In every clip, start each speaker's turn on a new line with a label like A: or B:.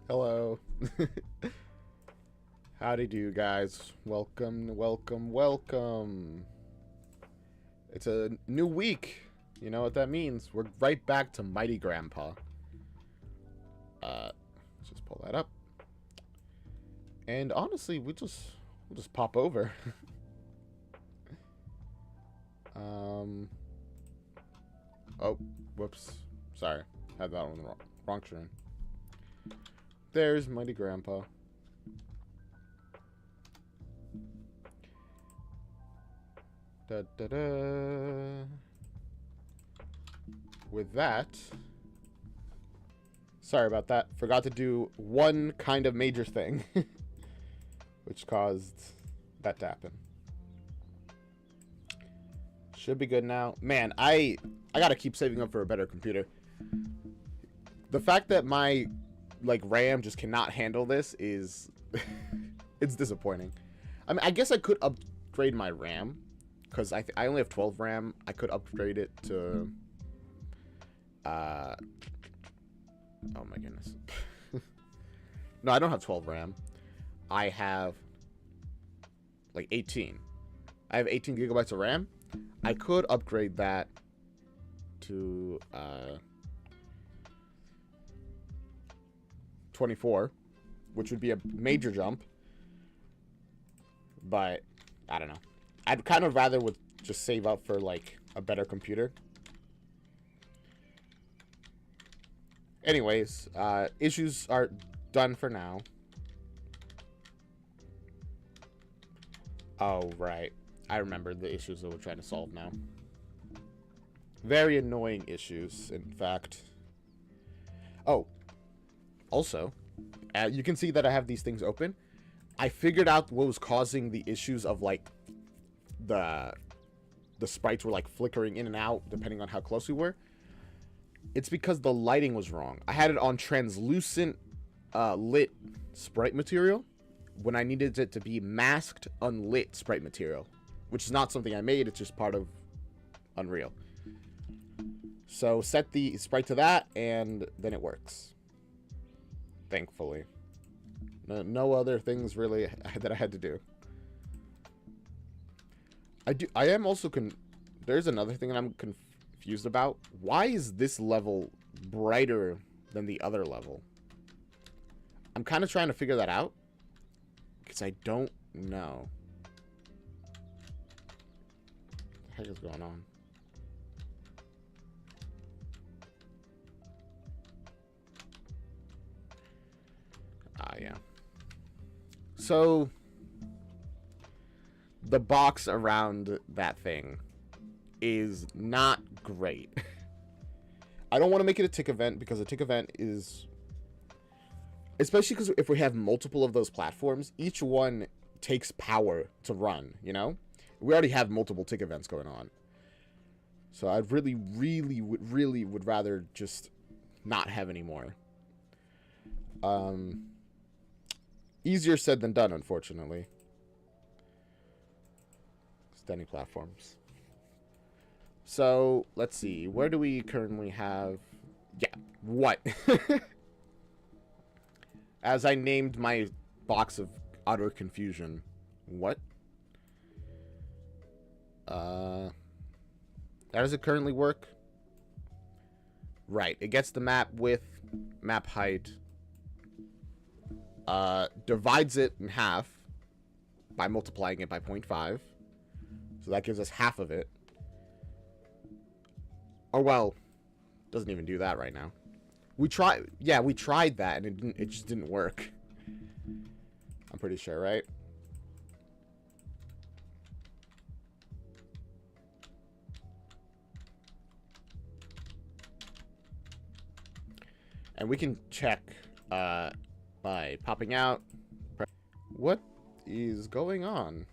A: Hello. Howdy do, guys. Welcome, welcome, welcome. It's a new week. You know what that means. We're right back to Mighty Grandpa. Let's just pull that up. And honestly, we'll just pop over. Oh, whoops. Sorry. Had that on the wrong screen. There's Mighty Grandpa. Da, da, da. With that, sorry about that. Forgot to do one kind of major thing, which caused that to happen. Should be good now. Man, I gotta keep saving up for a better computer. The fact that my RAM just cannot handle this is it's disappointing. I mean, I guess I could upgrade my RAM because I only have 12 RAM. I could upgrade it to oh my goodness. No, I don't have 12 RAM. I have like 18. I have 18 gigabytes of RAM. I could upgrade that to 24, which would be a major jump. But I don't know. I'd kind of rather would just save up for like a better computer. Anyways, issues are done for now. Oh, right. I remember the issues that we're trying to solve now. Very annoying issues, in fact. Oh, also, you can see that I have these things open. I figured out what was causing the issues of like the sprites were like flickering in and out depending on how close we were. It's because the lighting was wrong. I had it on translucent lit sprite material when I needed it to be masked unlit sprite material, which is not something I made. It's just part of Unreal. So set the sprite to that and then it works. Thankfully. No other things really that I had to do. I am also there's another thing that I'm confused about. Why is this level brighter than the other level? I'm kind of trying to figure that out because I don't know. What the heck is going on? Yeah. So the box around that thing is not great. I don't want to make it a tick event because a tick event is, especially because if we have multiple of those platforms, each one takes power to run, you know? We already have multiple tick events going on. So I really would rather just not have any more. Easier said than done, unfortunately. Standing platforms. So, let's see. Where do we currently have... Yeah, what? As I named my box of utter confusion. What? How does it currently work? Right, it gets the map width, map height, divides it in half by multiplying it by 0.5. So that gives us half of it. Or, well, doesn't even do that right now. We tried that, and it just didn't work. I'm pretty sure, right? And we can check, by popping out. What is going on?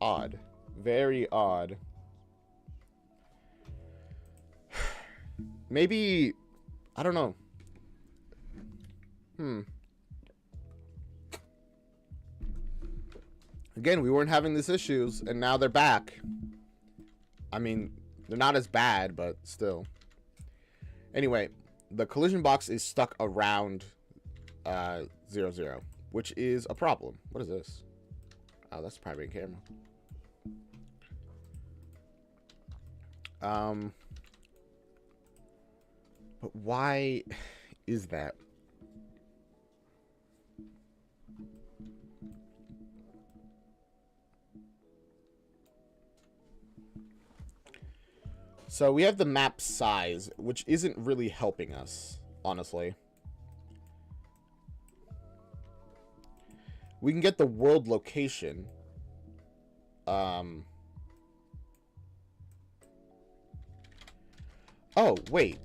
A: Odd. Very odd. Maybe... I don't know. Again, we weren't having these issues, and now they're back. I mean, they're not as bad, but still. Anyway, the collision box is stuck around 0, 0, which is a problem. What is this? Oh, that's probably a camera. But why is that? So we have the map size, which isn't really helping us, honestly. We can get the world location. Oh, wait.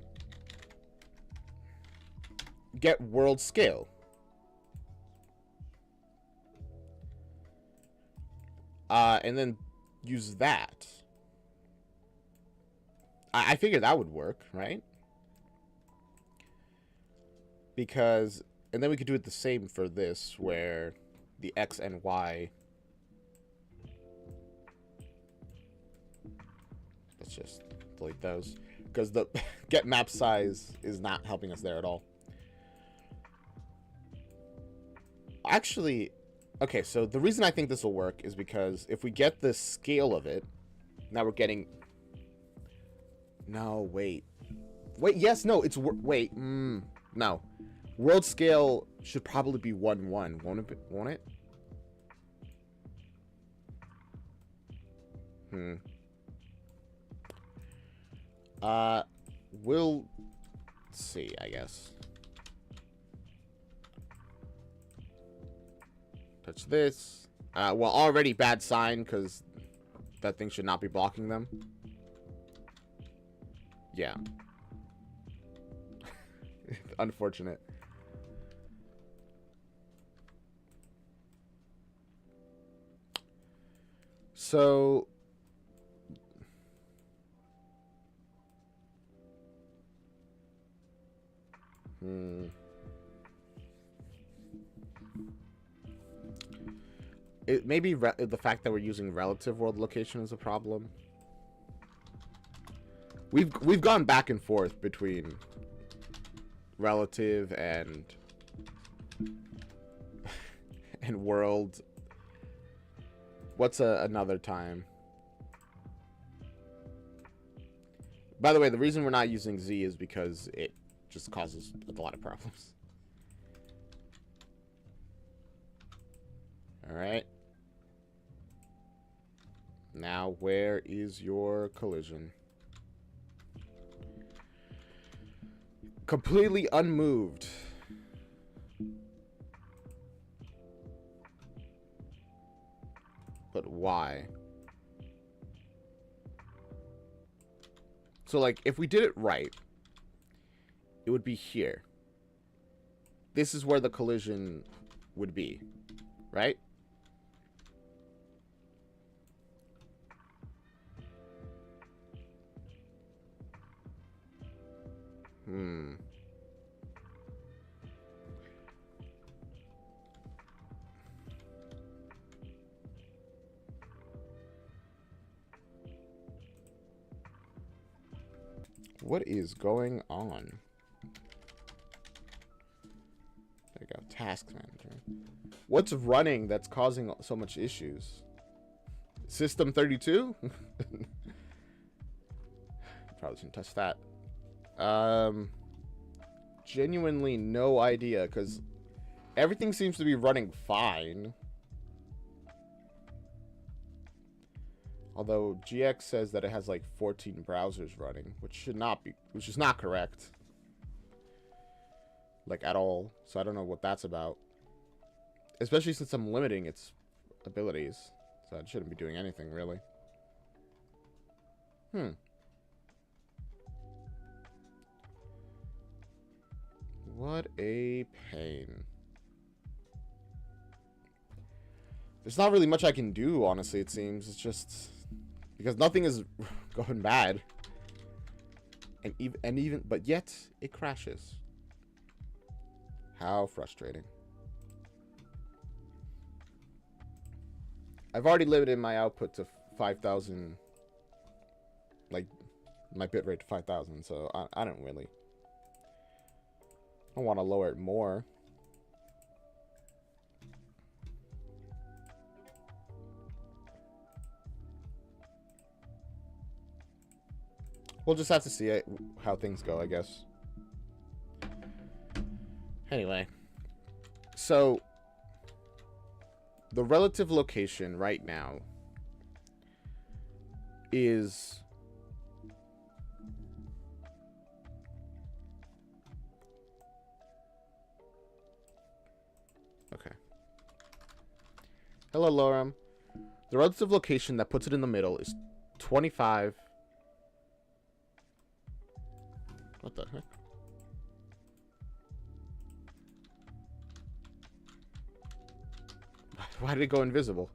A: Get world scale. And then use that. I figured that would work, right? Because, and then we could do it the same for this, where the X and Y. Let's just delete those. Because the get map size is not helping us there at all. Actually, okay, so the reason I think this will work is because if we get the scale of it, now we're getting... No, wait. Wait, yes, no, it's... Wait, no. World scale should probably be 1, 1, won't it? We'll see, I guess. Touch this. Well, already bad sign, because that thing should not be blocking them. Yeah. Unfortunate. So... It maybe the fact that we're using relative world location is a problem. We've gone back and forth between relative and world. What's another time? By the way, the reason we're not using Z is because it just causes a lot of problems. All right. Now, where is your collision? Completely unmoved. But why? So, like, if we did it right, it would be here. This is where the collision would be, right? What is going on? There we go. Task manager. What's running that's causing so much issues? System 32? Probably shouldn't touch that. Genuinely no idea, because everything seems to be running fine. Although GX says that it has like 14 browsers running, which is not correct. Like at all. So I don't know what that's about. Especially since I'm limiting its abilities. So it shouldn't be doing anything really. What a pain. There's not really much I can do, honestly, it seems. It's just... because nothing is going bad. But yet, it crashes. How frustrating. I've already limited my output to 5,000... like, my bitrate to 5,000, so I don't really... I want to lower it more. We'll just have to see how things go, I guess. Anyway. So, the relative location right now is... okay. Hello, Lorem. The relative location that puts it in the middle is 25... what the heck? Why did it go invisible?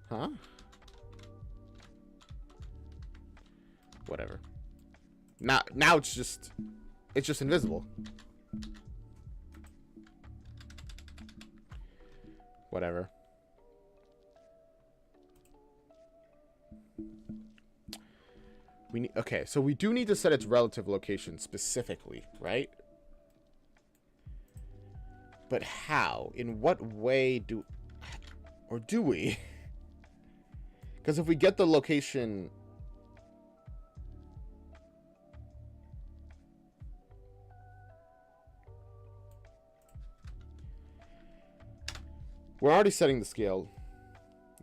A: Huh? Whatever. Now it's just invisible. Whatever. We need, okay, so we do need to set its relative location specifically, right? But how? In what way do we? Because if we get the location... we're already setting the scale.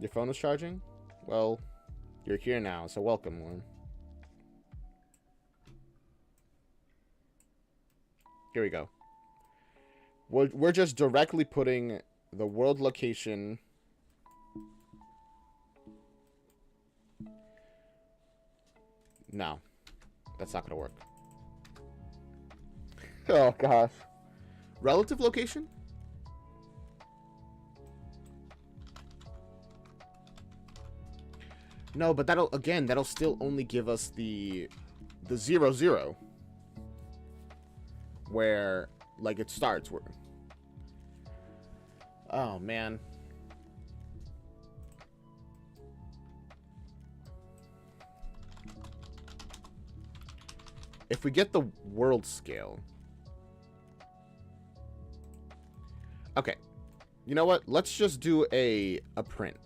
A: Your phone is charging? Well, you're here now, so welcome, Warren. Here we go. We're just directly putting the world location... no. That's not gonna work. Oh, gosh. Relative location? No, but that'll still only give us the 0, 0. Where, like, it starts. Oh, man. If we get the world scale... okay. You know what? Let's just do a print.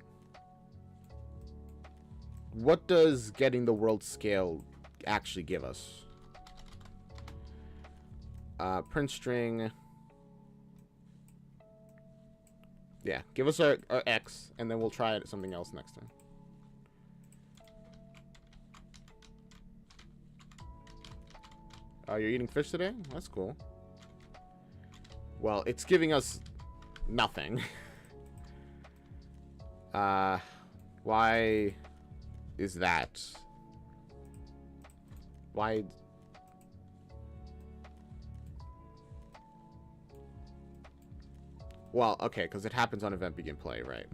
A: What does getting the world scale actually give us? Print string. Yeah, give us our X, and then we'll try it something else next time. Oh, you're eating fish today? That's cool. Well, it's giving us nothing. Why is that? Why... well, okay, because it happens on event begin play, right?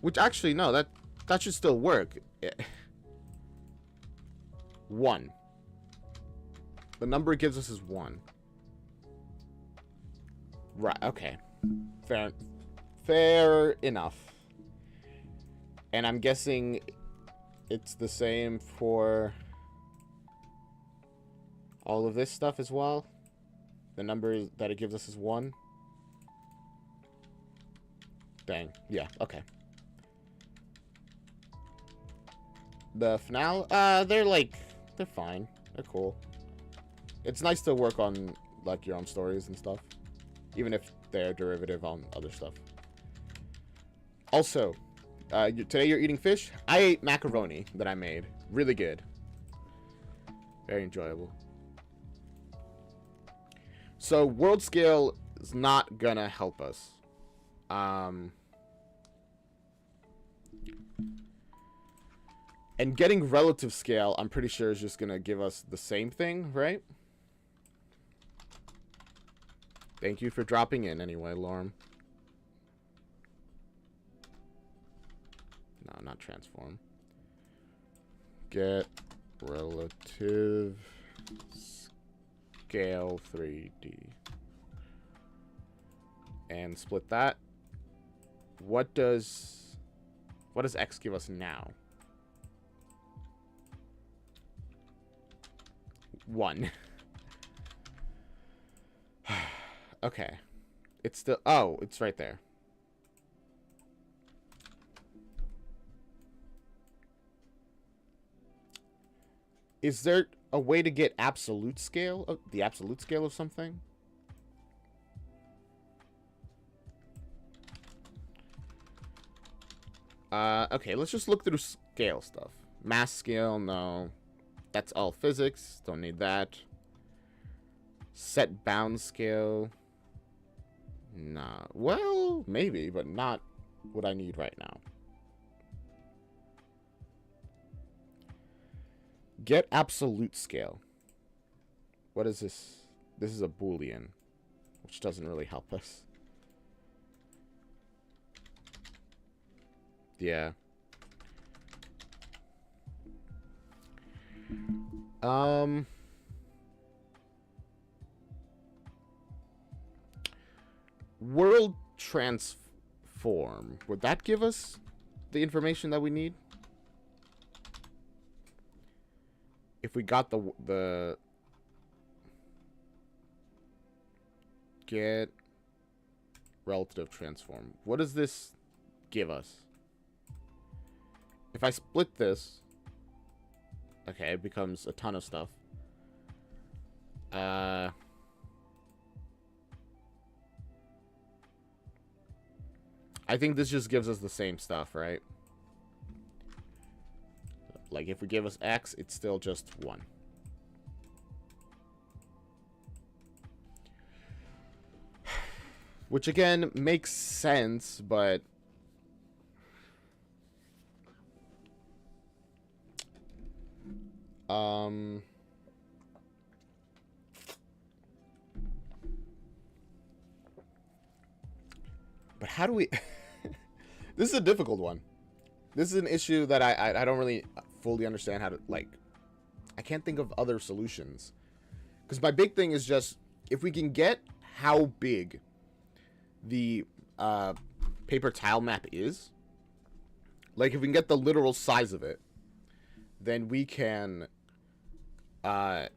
A: Which actually, no, that should still work. 1. The number it gives us is 1. Right, okay. Fair enough. And I'm guessing it's the same for all of this stuff as well. The number that it gives us is 1. Dang. Yeah, okay. The finale, they're fine. They're cool. It's nice to work on, like, your own stories and stuff. Even if they're derivative on other stuff. Also, today you're eating fish? I ate macaroni that I made. Really good. Very enjoyable. So, world scale is not gonna help us. And getting relative scale, I'm pretty sure is just going to give us the same thing, right? Thank you for dropping in anyway, Lorem. No, not transform. Get relative scale 3D. And split that. What does X give us now? 1. Okay. It's still... Oh, it's right there. Is there a way to get absolute scale? Of, the absolute scale of something? Okay, let's just look through scale stuff. Mass scale, no. That's all physics. Don't need that. Set bound scale. Nah. Well, maybe, but not what I need right now. Get absolute scale. What is this? This is a Boolean, which doesn't really help us. Yeah. World transform. Would that give us the information that we need? If we got the get relative transform. What does this give us? If I split this, okay, it becomes a ton of stuff. I think this just gives us the same stuff, right? Like, if we give us X, it's still just 1. Which, again, makes sense, but... But how do we... This is a difficult one. This is an issue that I don't really fully understand how to, like... I can't think of other solutions. Because my big thing is just, if we can get how big the paper tile map is, like if we can get the literal size of it, then we can... well,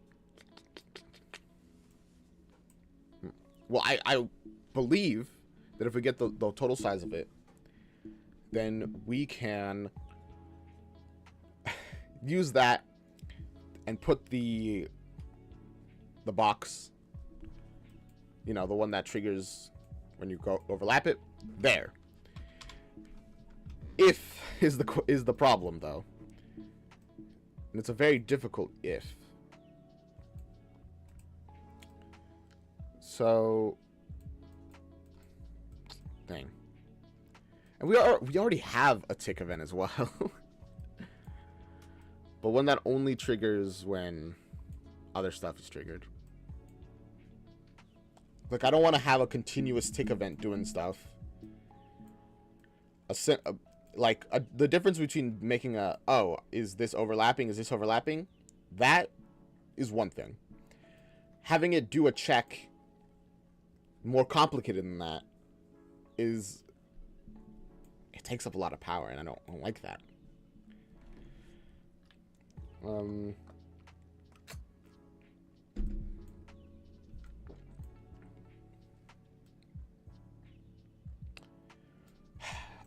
A: I believe that if we get the total size of it, then we can use that and put the box, you know, the one that triggers when you go overlap it, there. If is the problem, though. And it's a very difficult if. So, dang. And we already have a tick event as well. But one that only triggers when other stuff is triggered. Like, I don't want to have a continuous tick event doing stuff. The difference between making a, oh, is this overlapping? Is this overlapping? That is one thing. Having it do a check more complicated than that is... It takes up a lot of power, and I don't like that.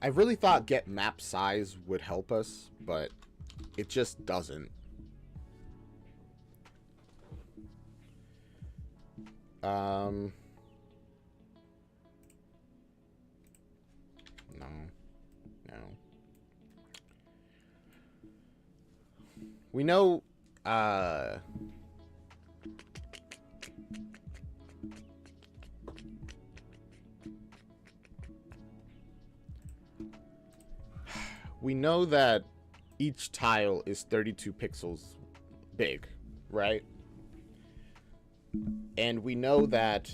A: I really thought get map size would help us, but it just doesn't. No. We know, we know that each tile is 32 pixels big, right? And we know that,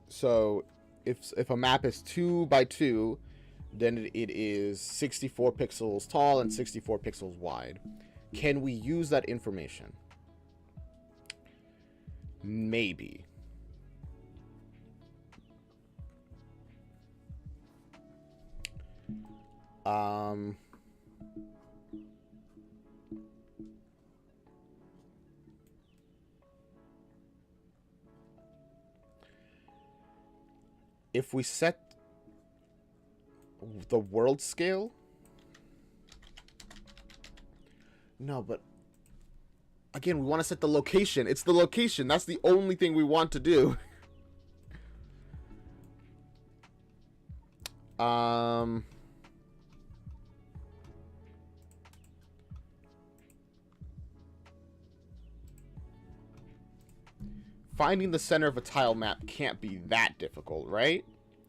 A: so if a map is 2 by 2, then it is 64 pixels tall and 64 pixels wide. Can we use that information? Maybe. If we set the world scale? No, but again, we want to set the location. It's the location. That's the only thing we want to do. Finding the center of a tile map can't be that difficult, right?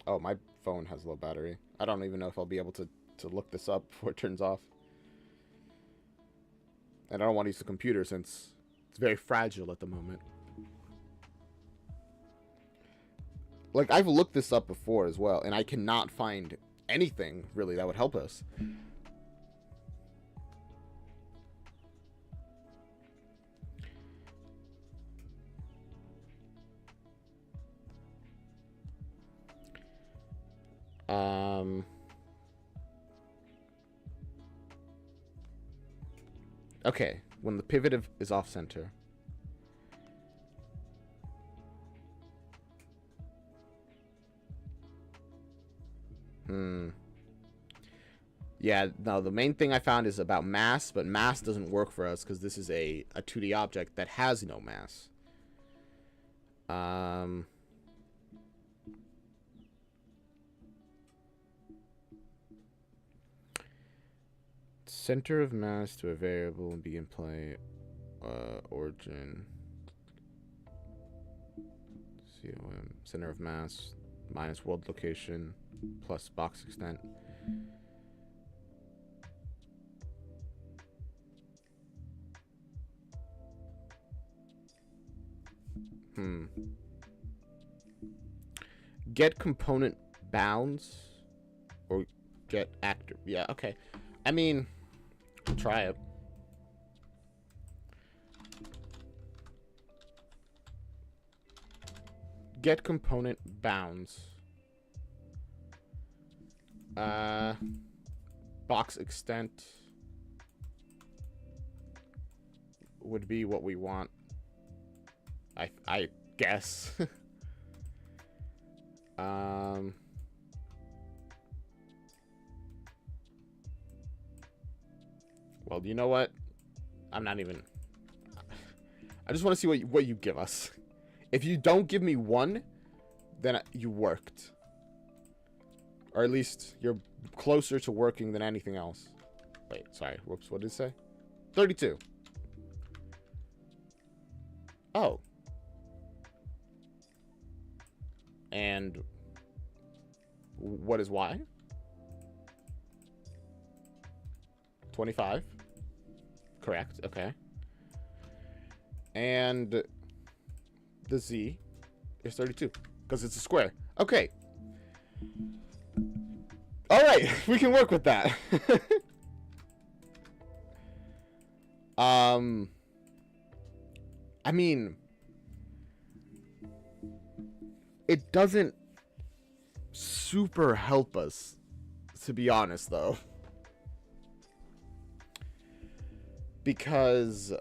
A: Oh, my phone has low battery. I don't even know if I'll be able to look this up before it turns off. And I don't want to use the computer since it's very fragile at the moment. Like, I've looked this up before as well, and I cannot find anything, really, that would help us. Okay, when the pivot is off center. Yeah, no, the main thing I found is about mass, but mass doesn't work for us because this is a 2D object that has no mass. Center of mass to a variable and begin play. Origin. COM. Center of mass minus world location plus box extent. Get component bounds or get actor. Yeah, okay. I mean, we'll try it. Get component bounds. Box extent would be what we want. I guess. Well, you know what? I'm not even. I just want to see what you give us. If you don't give me one, then you worked. Or at least you're closer to working than anything else. Wait, sorry. Whoops, what did it say? 32. Oh. And what is Y? 25. Correct, okay. And the Z is 32 because it's a square. Okay. All right, we can work with that. I mean, it doesn't super help us, to be honest, though. Because,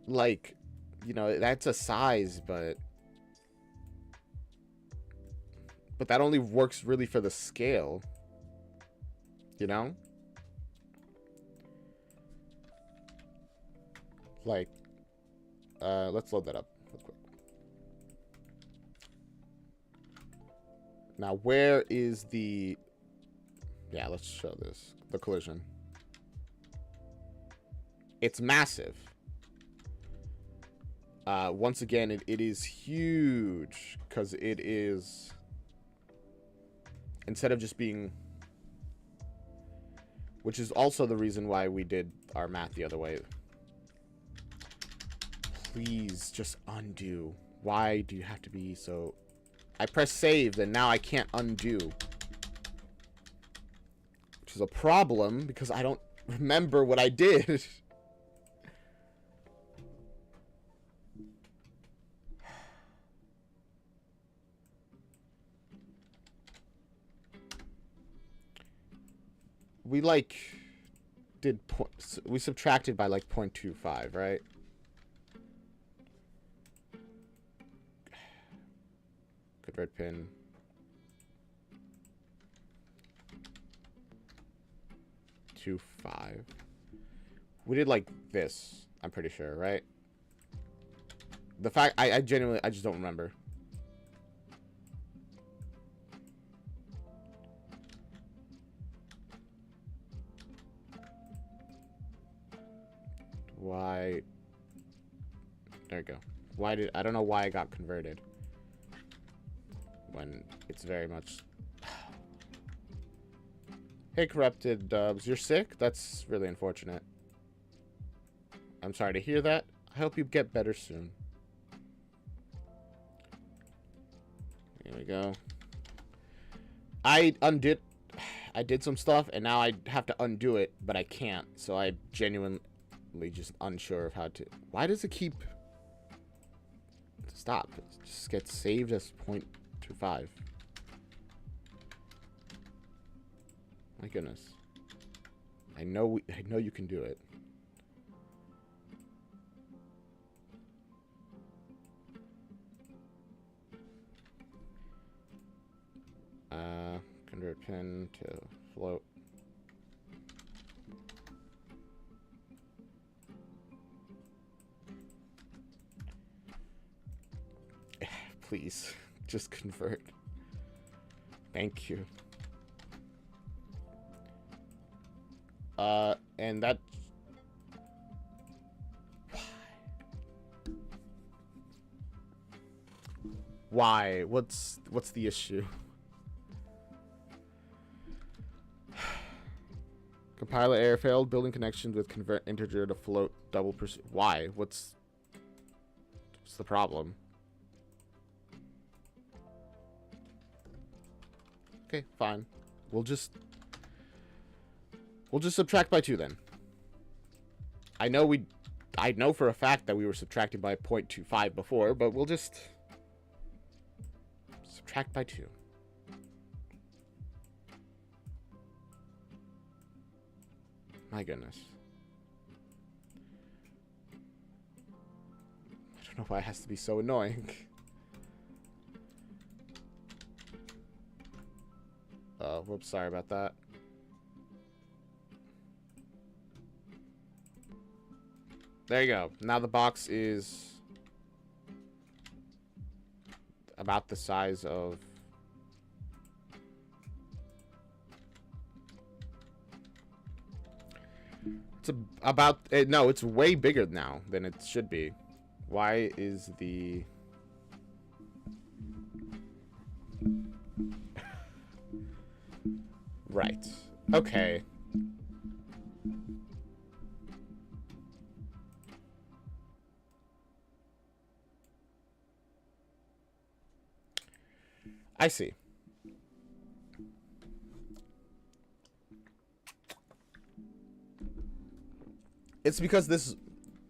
A: like, you know, that's a size, but that only works really for the scale, you know? Like, let's load that up real quick. Now, where is the... Yeah, let's show this. The collision. It's massive. Once again, it is huge because it is, instead of just being, which is also the reason why we did our math the other way. Please just undo. Why do you have to be so... I pressed save, and now I can't undo. Which is a problem, because I don't remember what I did. We, like, we subtracted by, like, 0.25, right? Convert pin. To 5. We did, like, this, I'm pretty sure, right? The fact, I genuinely, I just don't remember. Why? There we go. Why did... I don't know why I got converted. When it's very much... Hey, Corrupted Dubs. You're sick? That's really unfortunate. I'm sorry to hear that. I hope you get better soon. Here we go. I did some stuff, and now I have to undo it, but I can't. So I genuinely just unsure of how to... Why does it keep... Stop. It just gets saved as 0.25. My goodness. I know you can do it. Convert pin to float. Please, just convert. Thank you. And that... Why? What's the issue? Compiler error failed. Building connections with convert integer to float double percent. Why? What's the problem? Okay, fine. We'll just subtract by 2 then. I know for a fact that we were subtracting by 0.25 before, but we'll just subtract by 2. My goodness. I don't know why it has to be so annoying. Whoops, sorry about that. There you go. Now the box is about the size of... It's about... no, it's way bigger now than it should be. Why is the... Right. Okay. I see. It's because this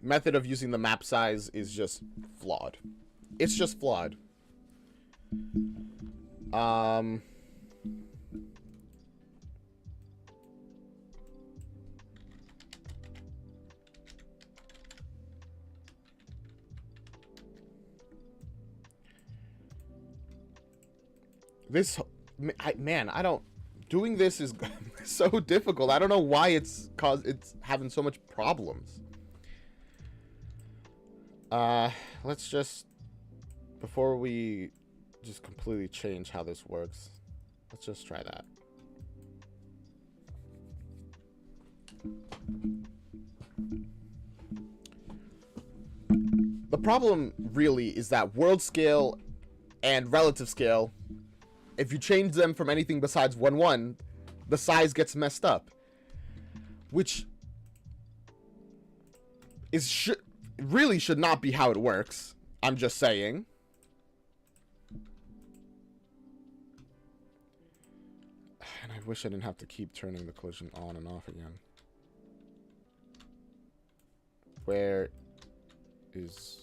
A: method of using the map size is just flawed. It's just flawed. This, man, I don't... Doing this is so difficult. I don't know why it's having so much problems. Let's just... Before we just completely change how this works, let's just try that. The problem really is that world scale and relative scale, if you change them from anything besides 1-1, the size gets messed up. Which is really should not be how it works. I'm just saying. And I wish I didn't have to keep turning the collision on and off again. Where is...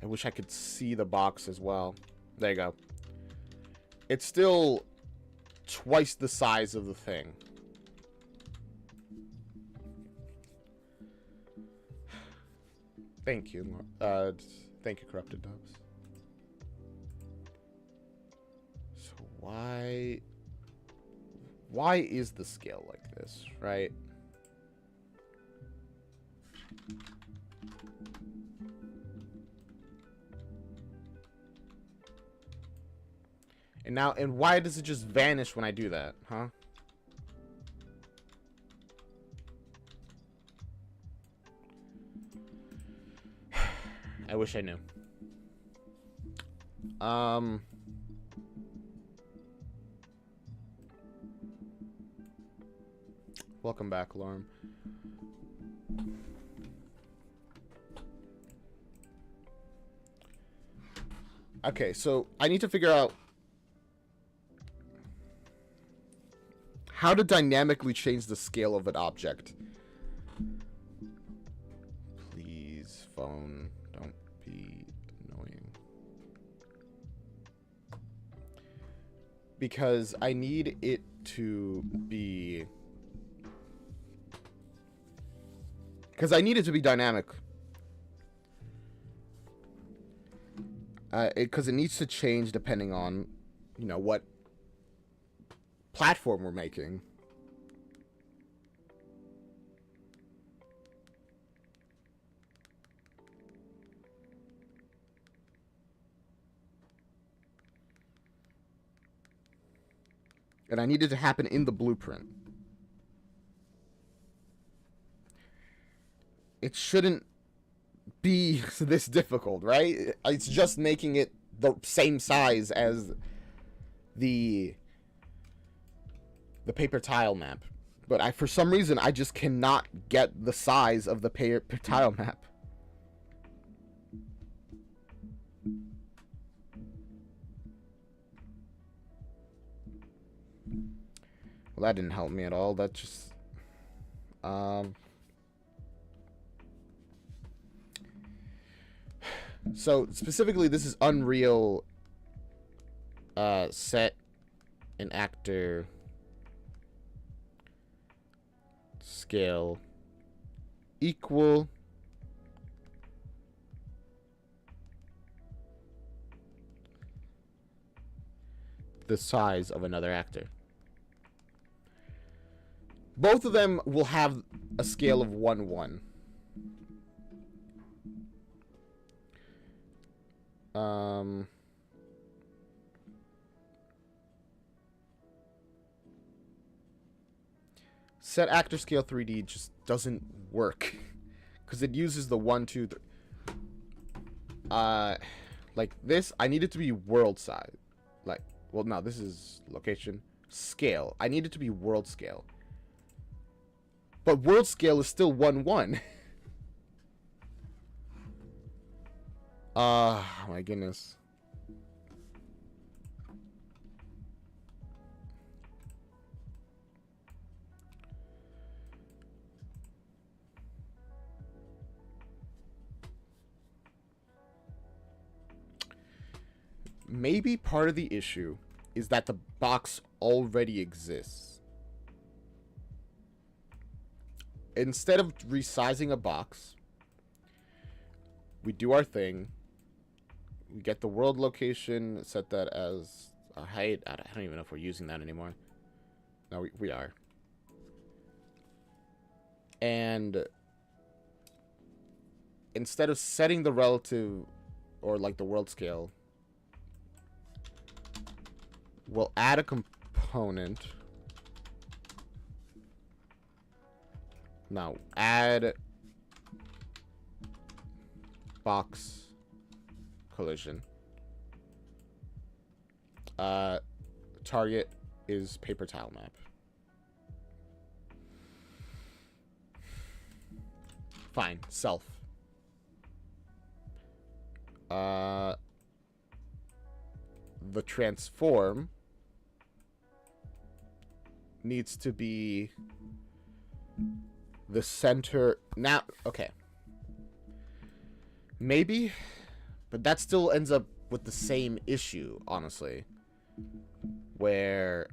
A: I wish I could see the box as well. There you go. It's still twice the size of the thing. Thank you. Thank you, Corrupted Dubs. So why is the scale like this, right? And why does it just vanish when I do that, huh? I wish I knew. Welcome back, Lorm. Okay, so I need to figure out how to dynamically change the scale of an object. Please, phone, don't be annoying. Because I need it to be... Because I need it to be dynamic. Because it needs to change depending on, you know, what platform we're making. And I need it to happen in the blueprint. It shouldn't be this difficult, right? It's just making it the same size as the paper tile map. But for some reason, I just cannot get the size of the paper tile map. Well, that didn't help me at all. That just... So, specifically, this is Unreal set an actor scale equal the size of another actor. Both of them will have a scale of 1-1. Set actor scale 3D just doesn't work because it uses the 1, 2, 3. Like this, I need it to be world size. Like, well, no, this is location scale. I need it to be world scale. But world scale is still 1-1. My goodness. Maybe part of the issue is that the box already exists. Instead of resizing a box, we do our thing. We get the world location, set that as a height. I don't even know if we're using that anymore. No, we are. And instead of setting the relative or like the world scale, we'll add a component. Now, add box collision. Target is paper tile map. Fine. Self. The transform needs to be the center. Now, okay. Maybe, but that still ends up with the same issue, honestly. Where,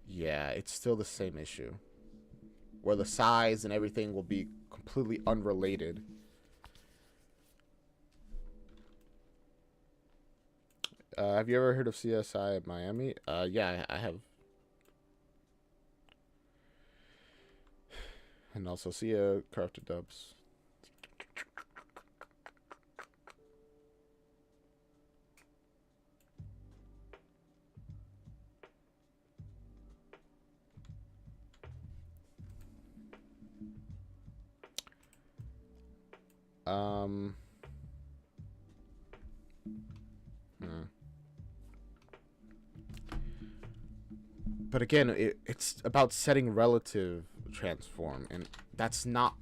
A: yeah, it's still the same issue. Where the size and everything will be completely unrelated. Have you ever heard of CSI Miami? Yeah, I have. And also see Crafted Dubs. But again, it's about setting relative transform, and that's not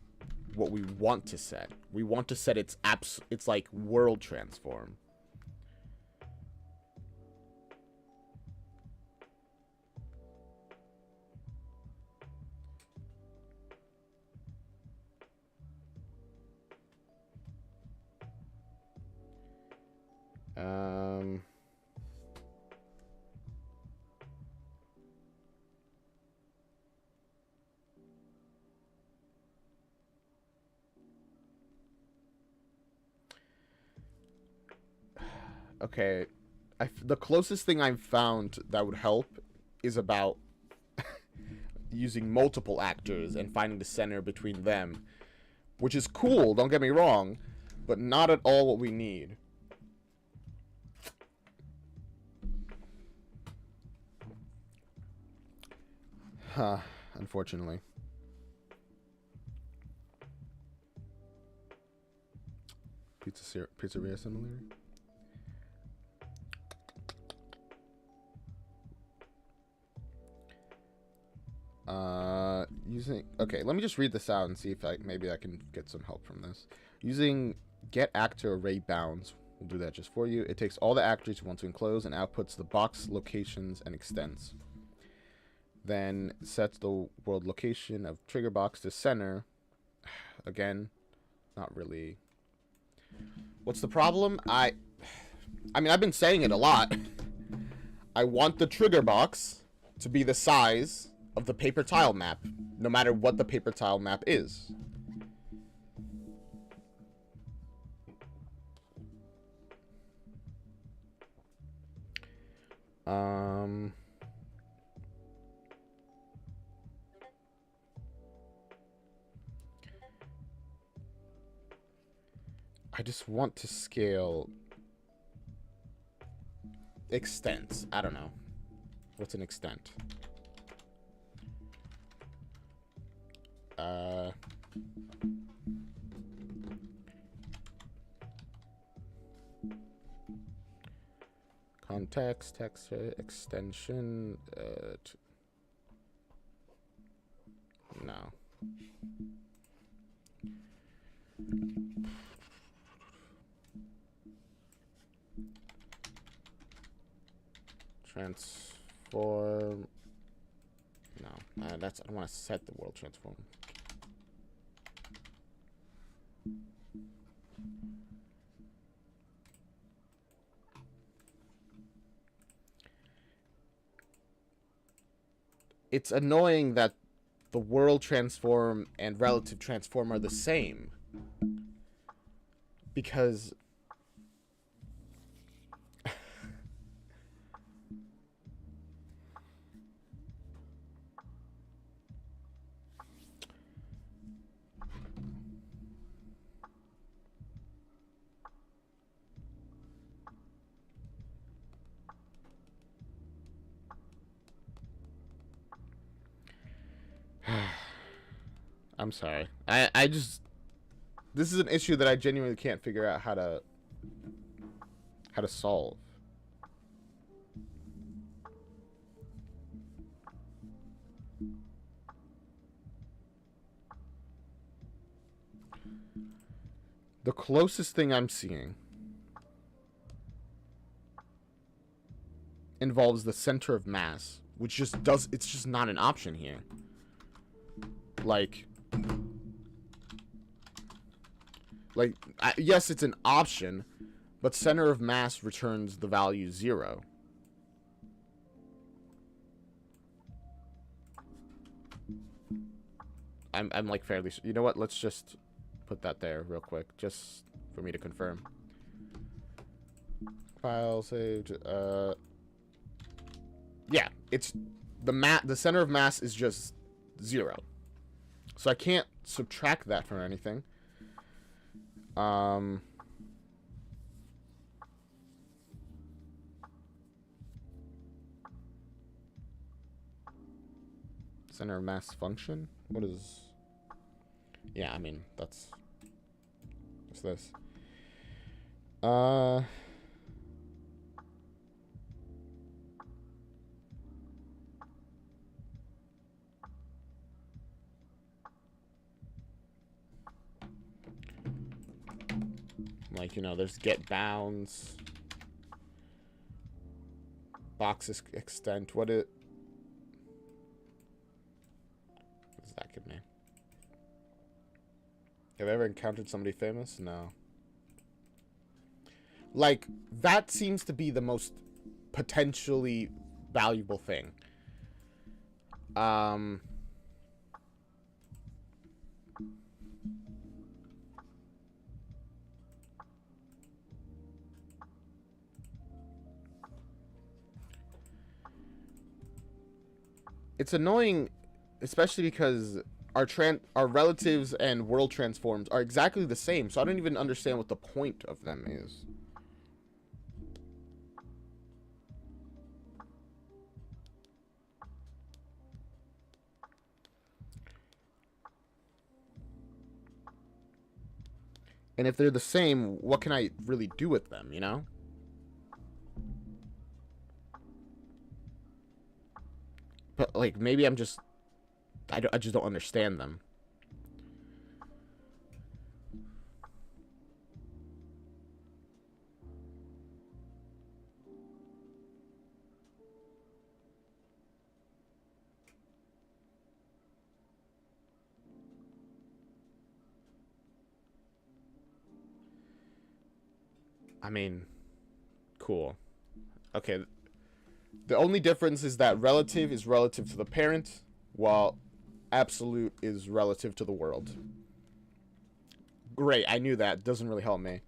A: what we want to set. We want to set its like world transform. Okay, the closest thing I've found that would help is about using multiple actors and finding the center between them, which is cool, don't get me wrong, but not at all what we need. Huh, unfortunately. Pizzeria similar? Okay, let me just read this out and see if maybe I can get some help from this. Using get actor array bounds will do that just for you. It takes all the actors you want to enclose and outputs the box locations and extents. Then sets the world location of trigger box to center. Again, not really. What's the problem? I mean, I've been saying it a lot. I want the trigger box to be the size of the paper tile map, no matter what the paper tile map is. I just want to scale extents. I don't know. What's an extent? Context, text, extension, no. Transform. No, I don't want to set the world transform. It's annoying that the world transform and relative transform are the same. Because I'm sorry. I just This is an issue that I genuinely can't figure out how to solve. The closest thing I'm seeing involves the center of mass, which just does, it's just not an option here. Like yes, it's an option, but center of mass returns the value 0. I'm like fairly, you know what, let's just put that there real quick, just for me to confirm. File saved. Yeah, it's the center of mass is just 0, so I can't subtract that from anything. Center of mass function. What is? Yeah, I mean that's. What's this? Like, you know, there's get bounds, boxes extent. What does that give me? Have I ever encountered somebody famous? No. Like, that seems to be the most potentially valuable thing. It's annoying, especially because our relatives and world transforms are exactly the same, so I don't even understand what the point of them is. And if they're the same, what can I really do with them, you know? But, like, maybe I'm just... I just don't understand them. I mean, cool. Okay. The only difference is that relative is relative to the parent, while absolute is relative to the world. Great, I knew that. Doesn't really help me.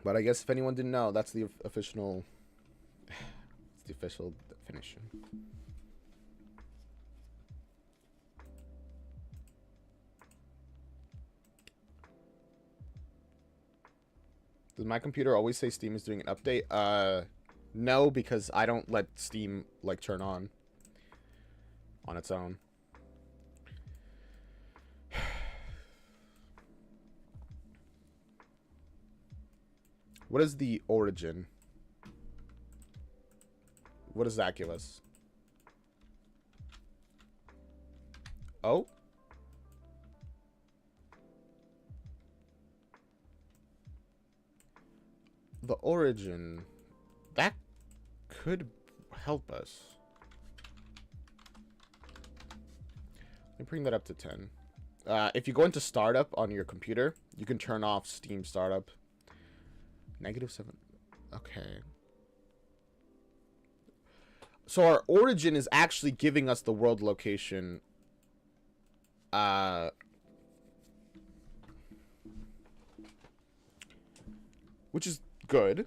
A: But I guess if anyone didn't know, that's the official... It's the official definition. Does my computer always say Steam is doing an update? No, because I don't let Steam, like, turn on its own. What is the origin? What does that give us? Oh? The origin, that could help us. Let me bring that up to 10. If you go into startup on your computer, you can turn off Steam startup. -7. Okay. So our origin is actually giving us the world location. Which is good.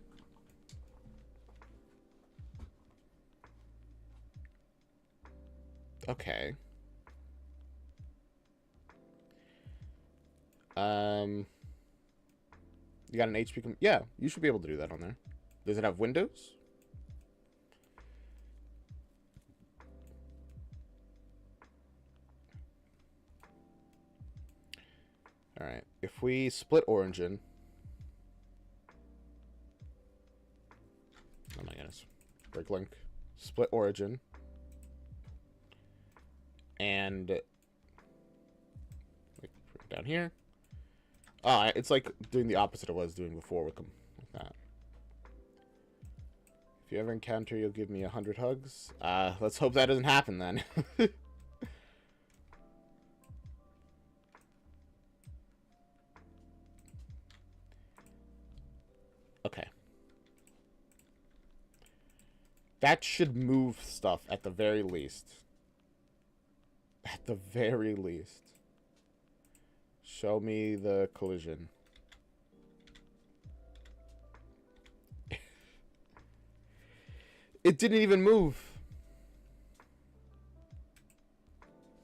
A: Okay. You got an HP? Yeah, you should be able to do that on there. Does it have Windows? Alright, if we split origin... Oh my goodness. Break link. Split origin. And... like, down here. It's like doing the opposite of what I was doing before with that. If you ever encounter, you'll give me 100 hugs. Let's hope that doesn't happen then. Okay. That should move stuff at the very least. At the very least. Show me the collision. It didn't even move.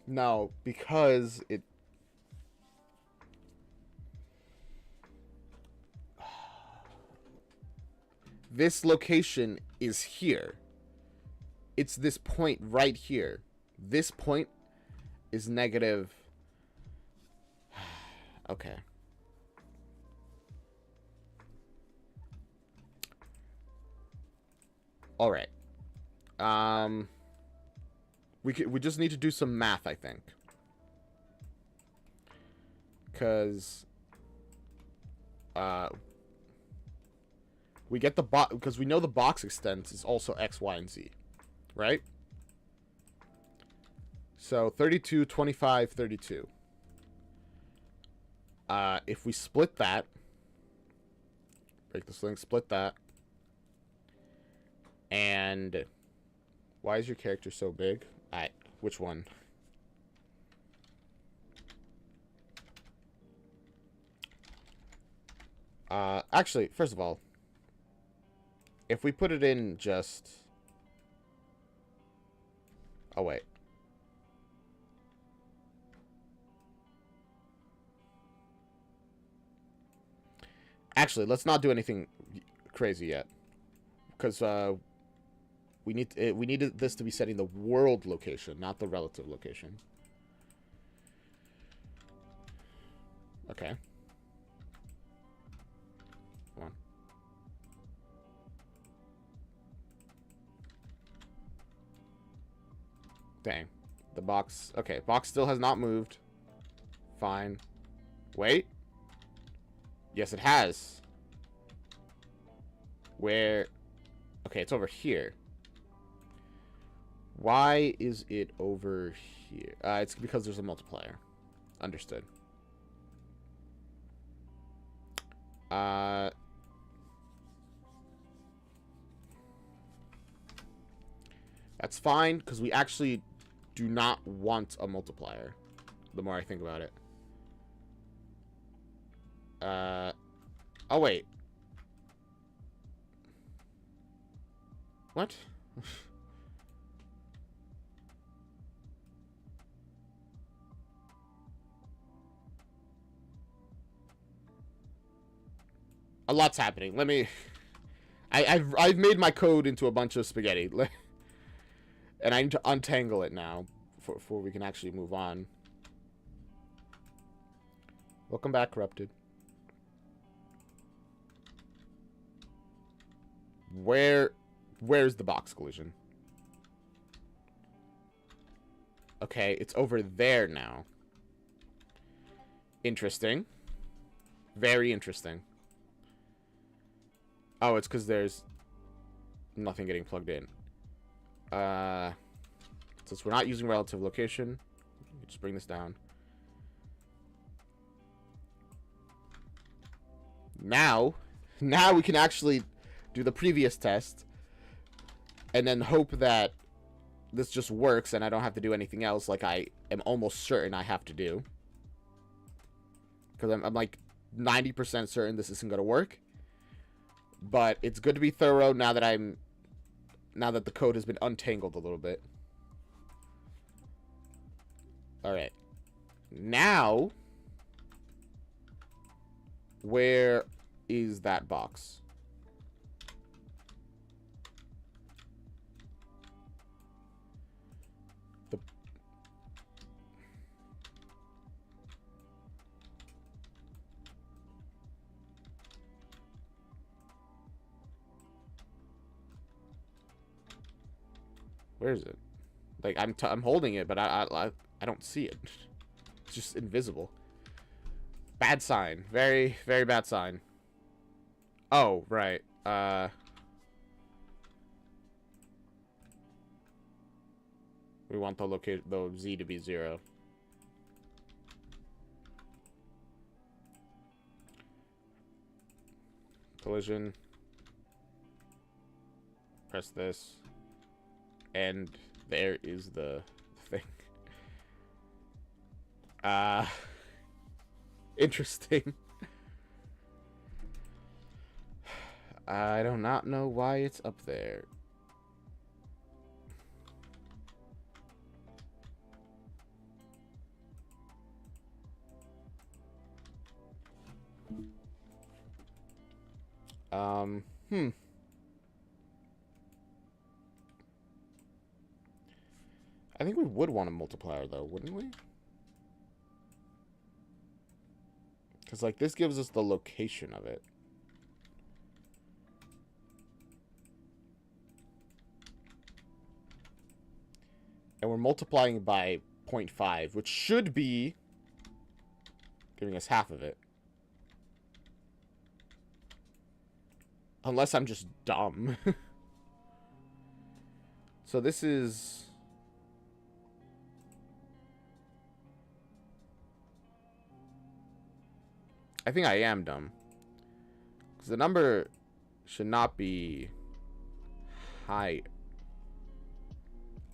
A: No, because it... This location is here. It's this point right here. This point is negative... Okay. All right. We just need to do some math, I think. Cuz we get the box because we know the box extents is also X, Y, and Z, right? So 32, 25, 32. If we split that, break this link, split that, and why is your character so big? Which one? Actually, first of all, if we put it in just... Oh, wait. Actually, let's not do anything crazy yet, because we needed this to be setting the world location, not the relative location. Okay. Come on. Dang. The box... Okay, box still has not moved. Fine. Wait. Yes, it has. Where... Okay, it's over here. Why is it over here? It's because there's a multiplier. Understood. That's fine, because we actually do not want a multiplier, the more I think about it. Oh, wait. What? A lot's happening. Let me... I've made my code into a bunch of spaghetti. And I need to untangle it now before we can actually move on. Welcome back, Corrupted. Where's the box collision? Okay, it's over there now. Interesting. Very interesting. Oh, it's because there's nothing getting plugged in. Since we're not using relative location, just bring this down. Now we can actually do the previous test and then hope that this just works and I don't have to do anything else like I am almost certain I have to do. Because I'm like 90% certain this isn't going to work. But it's good to be thorough now that the code has been untangled a little bit. Alright. Now, where is that box? Where is it? Like, I'm holding it, but I don't see it. It's just invisible. Bad sign. Very, very bad sign. Oh, right. We want the Z to be 0. Collision. Press this. And there is the thing. Interesting. I do not know why it's up there. I think we would want a multiplier, though, wouldn't we? Because, like, this gives us the location of it. And we're multiplying by 0.5, which should be giving us half of it. Unless I'm just dumb. So this is... I think I am dumb. Because the number should not be high.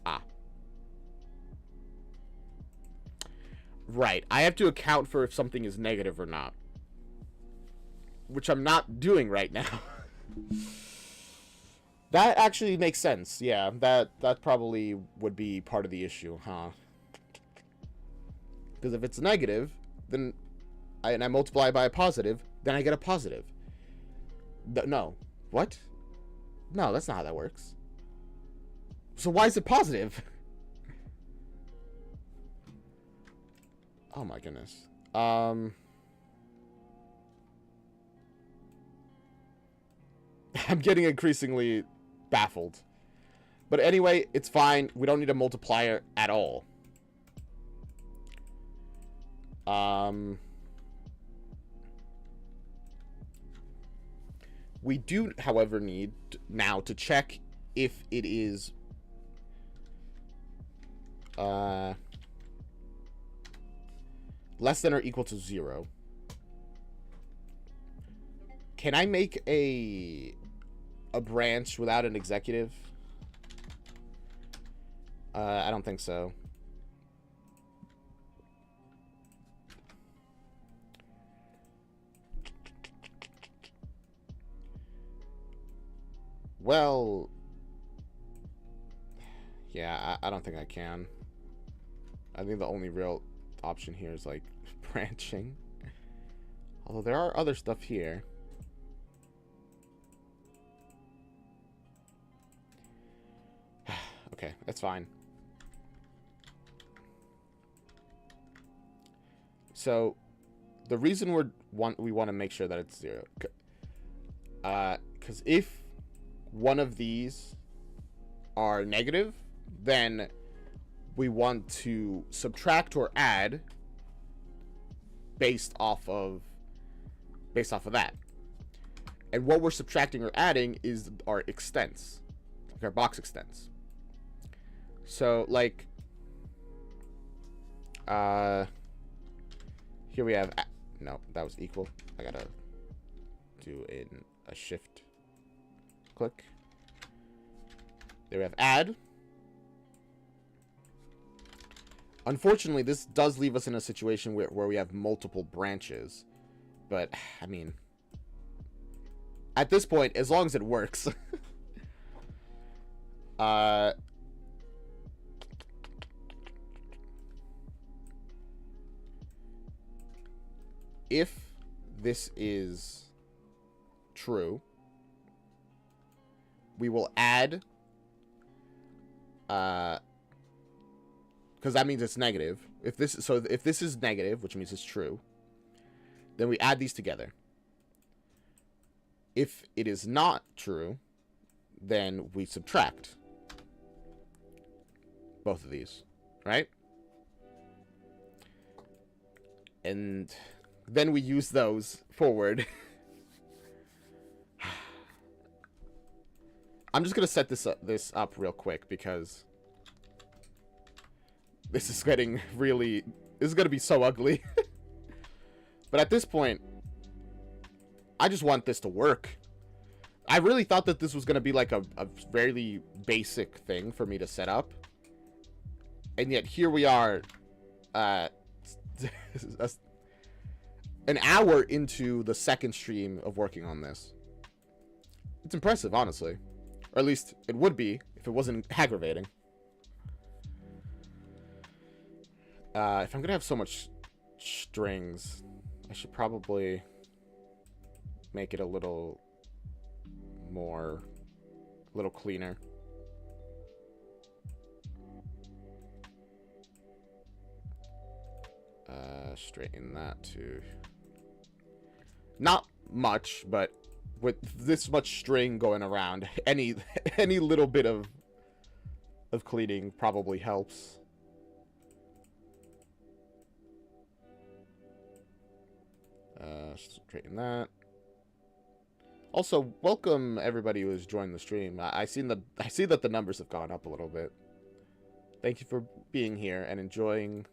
A: Ah. Right. I have to account for if something is negative or not. Which I'm not doing right now. That actually makes sense. Yeah, that probably would be part of the issue, huh? Because if it's negative, then I multiply by a positive, then I get a positive. No. What? No, that's not how that works. So why is it positive? Oh my goodness. I'm getting increasingly baffled. But anyway, it's fine. We don't need a multiplier at all. We do, however, need now to check if it is less than or equal to 0. Can I make a branch without an executive? I don't think so. Well, yeah, I don't think I can. I think the only real option here is, like, branching. Although there are other stuff here. Okay, that's fine. So, the reason we want to make sure that it's 0, because if one of these are negative, then we want to subtract or add based off of that. And what we're subtracting or adding is our extents, like our box extents. So, like, here we have, no, that was equal. I gotta do in a shift click. There we have add. Unfortunately, this does leave us in a situation where we have multiple branches. But, I mean, at this point, as long as it works. If this is true, we will add, because that means it's negative. If this is negative, which means it's true, then we add these together. If it is not true, then we subtract. both of these, right? And then we use those forward. I'm just gonna set this up real quick because this is getting really... This is gonna be so ugly. But at this point, I just want this to work. I really thought that this was gonna be like a fairly basic thing for me to set up. And yet here we are, an hour into the second stream of working on this. It's impressive, honestly. Or at least it would be if it wasn't aggravating. If I'm gonna have so much strings, I should probably make it a little cleaner. Straighten that to not much, but with this much string going around, any little bit of cleaning probably helps. Straighten that. Also, welcome everybody who has joined the stream. I see that the numbers have gone up a little bit. Thank you for being here and enjoying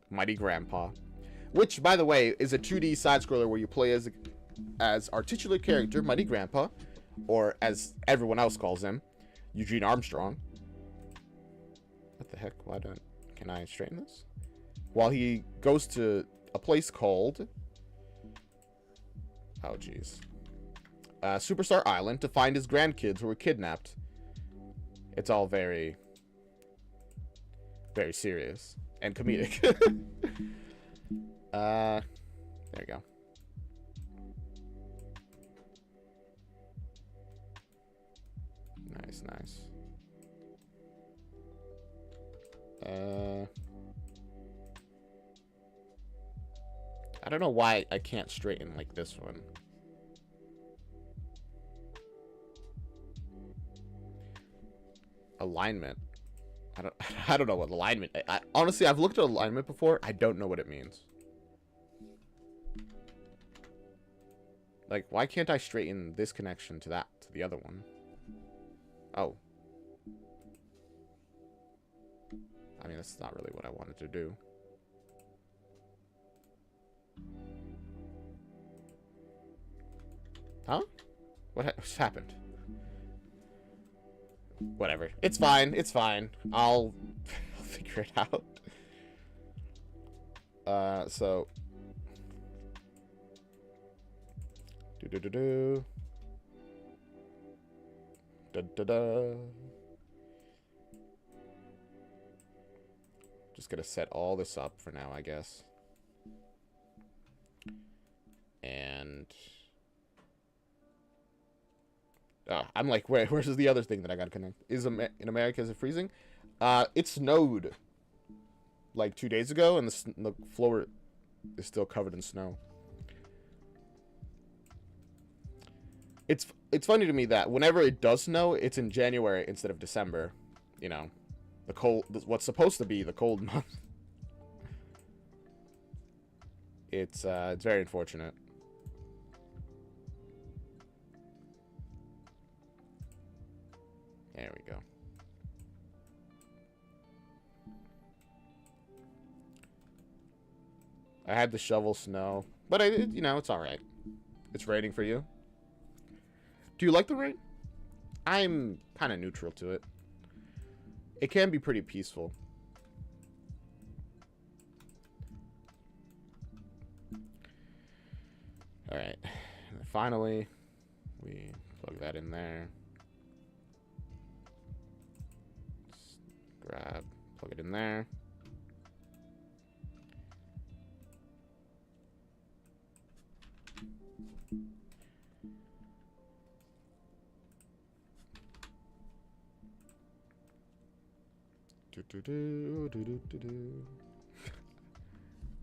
A: Mighty Grandpa, which, by the way, is a 2D side-scroller where you play as our titular character, Mighty Grandpa, or as everyone else calls him, Eugene Armstrong. What the heck? Can I straighten this? While he goes to a place called... Oh, jeez. Superstar Island to find his grandkids who were kidnapped. It's all very, very serious and comedic. There you go. Nice, nice. I don't know why I can't straighten like this one. Alignment. I don't know what alignment. Honestly, I've looked at alignment before. I don't know what it means. Like, why can't I straighten this connection to the other one? Oh. I mean, that's not really what I wanted to do. Huh? What's happened? Whatever. It's fine. It's fine. I'll figure it out. So. Do-do-do-do. Da-da-da. Just gonna set all this up for now, I guess. And... I'm like, where's the other thing that I gotta connect? In America, is it freezing? It snowed like 2 days ago, and the floor is still covered in snow. It's funny to me that whenever it does snow, it's in January instead of December. You know, what's supposed to be the cold month. It's very unfortunate. There we go. I had to shovel snow, but you know, it's all right. It's raining for you. Do you like the rain? I'm kind of neutral to it. It can be pretty peaceful. All right. And finally, we plug that in there. Plug it in there.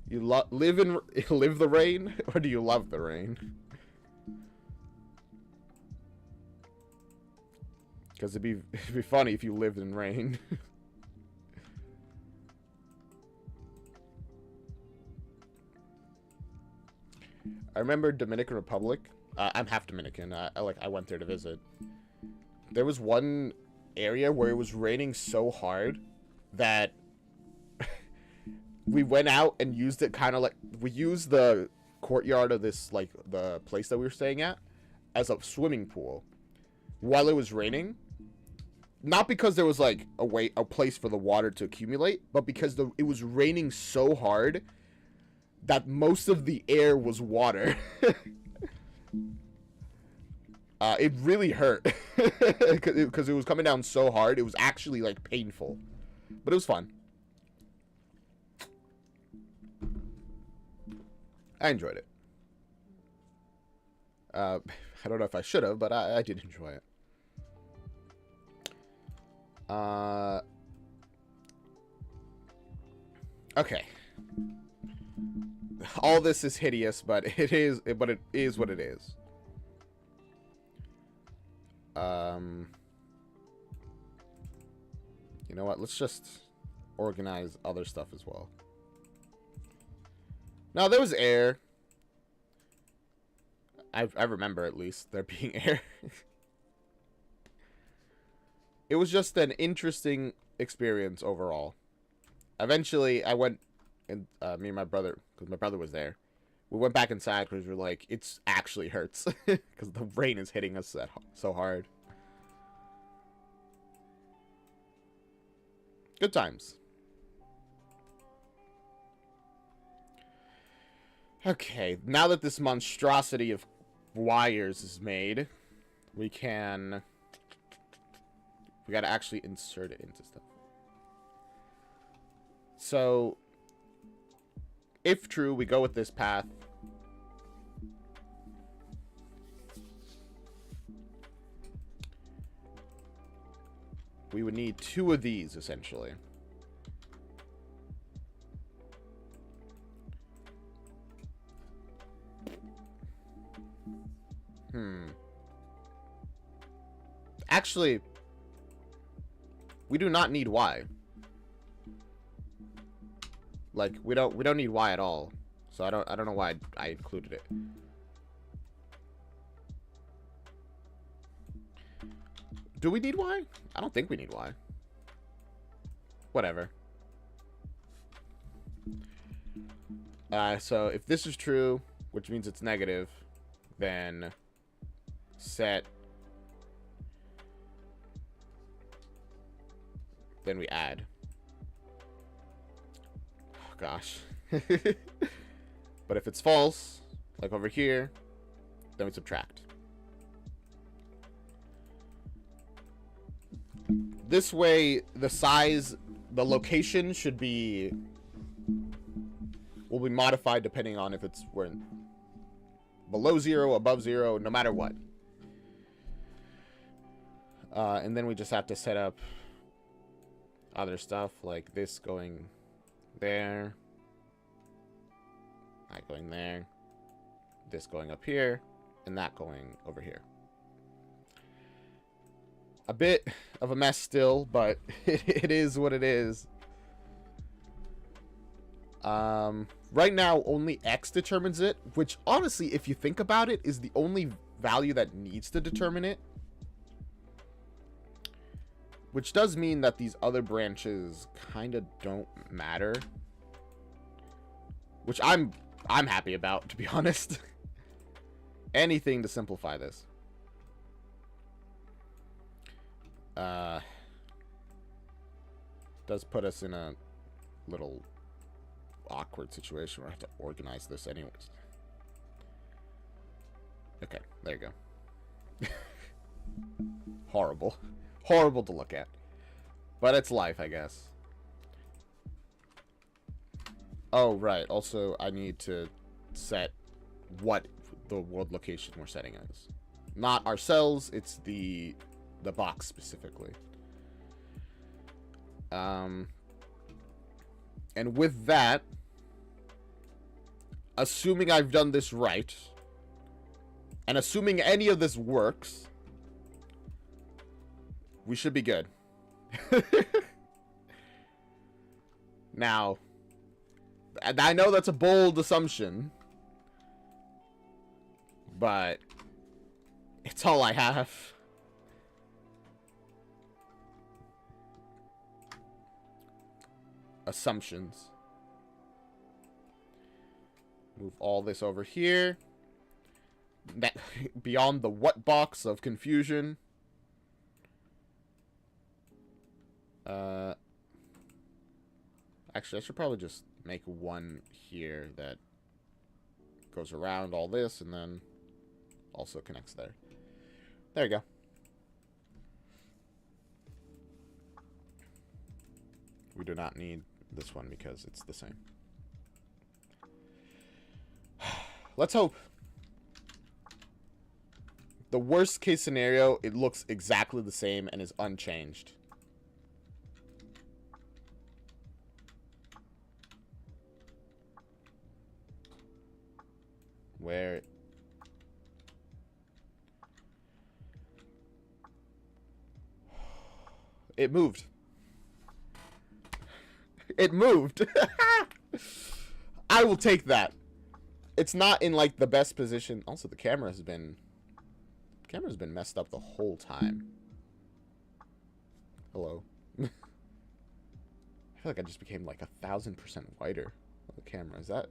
A: You live the rain, or do you love the rain? Because it'd be funny if you lived in rain. I remember Dominican Republic. I'm half Dominican. I went there to visit. There was one area where it was raining so hard that we went out and used it kind of like... We used the courtyard of this, like, the place that we were staying at as a swimming pool while it was raining. Not because there was, like, a place for the water to accumulate, but because it was raining so hard that most of the air was water. It really hurt. Because it was coming down so hard. It was actually, like, painful. But it was fun. I enjoyed it. I don't know if I should have, but I did enjoy it. Okay. All this is hideous, but it is what it is. You know what? Let's just organize other stuff as well. Now, there was air. I remember, at least, there being air. It was just an interesting experience overall. Eventually, I went, and me and my brother, because my brother was there, we went back inside because we were like, it actually hurts. Because the rain is hitting us so hard. Good times. Okay, now that this monstrosity of wires is made, we can... We gotta actually insert it into stuff. So, if true, we go with this path. We would need 2 of these, essentially. Actually, we do not need Y. Like, we don't need Y at all. So I don't know why I included it. Do we need Y? I don't think we need Y. Whatever. So if this is true, which means it's negative, then set... Then we add. Oh, gosh. But if it's false, like over here, then we subtract. This way, the size, the location should be... will be modified depending on if it's we're in below 0, above 0, no matter what. And then we just have to set up other stuff like this going there, that going there, this going up here, and that going over here. A bit of a mess still, but it is what it is. Right now, only X determines it, which honestly, if you think about it, is the only value that needs to determine it. Which does mean that these other branches kind of don't matter. Which I'm happy about, to be honest. Anything to simplify this. Does put us in a little awkward situation where I have to organize this anyways. Okay, there you go. Horrible. Horrible to look at. But it's life, I guess. Oh, right. Also, I need to set what the world location we're setting is. Not ourselves, it's the box specifically. And with that, assuming I've done this right, and assuming any of this works, we should be good. Now, I know that's a bold assumption, but it's all I have. Assumptions. Move all this over here. That beyond the what box of confusion. Actually, I should probably just make one here that goes around all this and then also connects there. There you go. We do not need this one because it's the same. Let's hope. The worst case scenario, it looks exactly the same and is unchanged. Where it moved. It moved. I will take that. It's not in like the best position. Also, the camera's been messed up the whole time. Hello. I feel like I just became like 1,000% whiter on the camera. Is that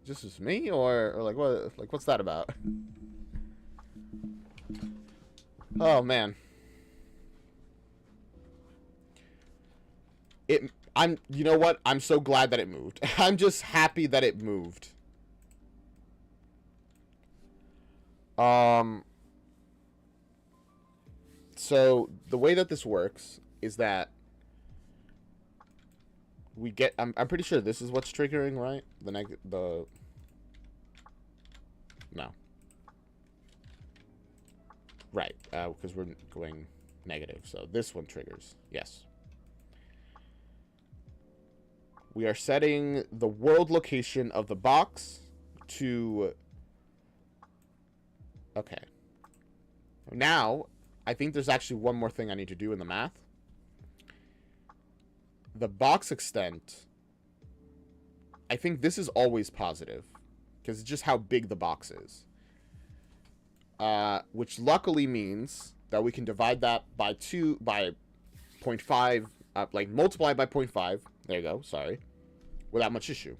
A: just me or like what? Like what's that about? Oh man. You know what? I'm so glad that it moved. I'm just happy that it moved. So the way that this works is that we get, I'm pretty sure this is what's triggering, right? No. Right, because we're going negative. So this one triggers. Yes. We are setting the world location of the box to... Okay. Now, I think there's actually one more thing I need to do in the math. The box extent, I think this is always positive, because it's just how big the box is. Which luckily means that we can divide that by 0.5, like multiply by 0.5. There you go, sorry. Without much issue.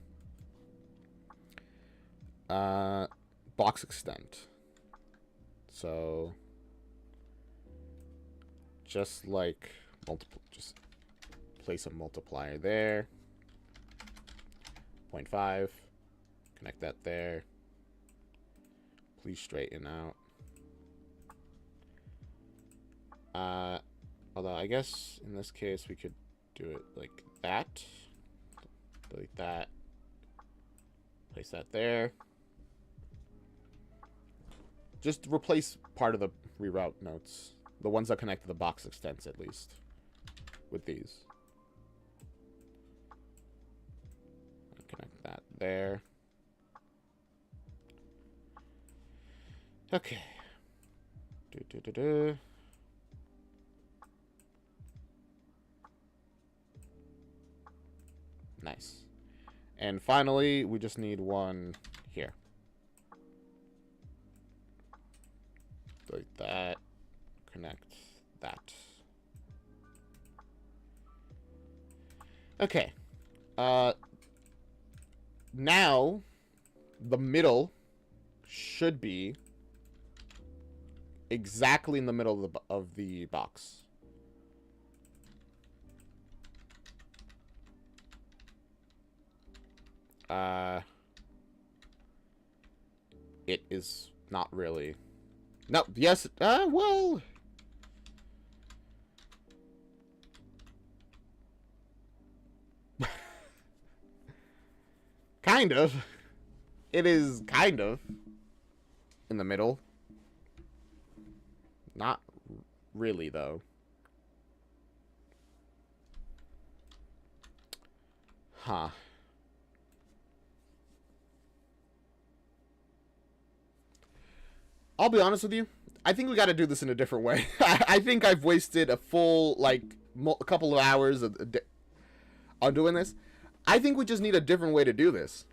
A: Box extent. So, just like just place a multiplier there. 0.5. Connect that there. Please straighten out. Although I guess in this case we could do it like that. Delete that. Place that there. Just replace part of the reroute notes. The ones that connect to the box extents, at least. With these. Connect that there. Okay. Nice. And finally, we just need one here. Delete that. Connect that. Okay. Now, the middle should be exactly in the middle of the box. It is not really. No, yes, well. Kind of. It is kind of in the middle. Not really, though. Huh. I'll be honest with you. I think we got to do this in a different way. I think I've wasted a full, like, a couple of hours on doing this. I think we just need a different way to do this.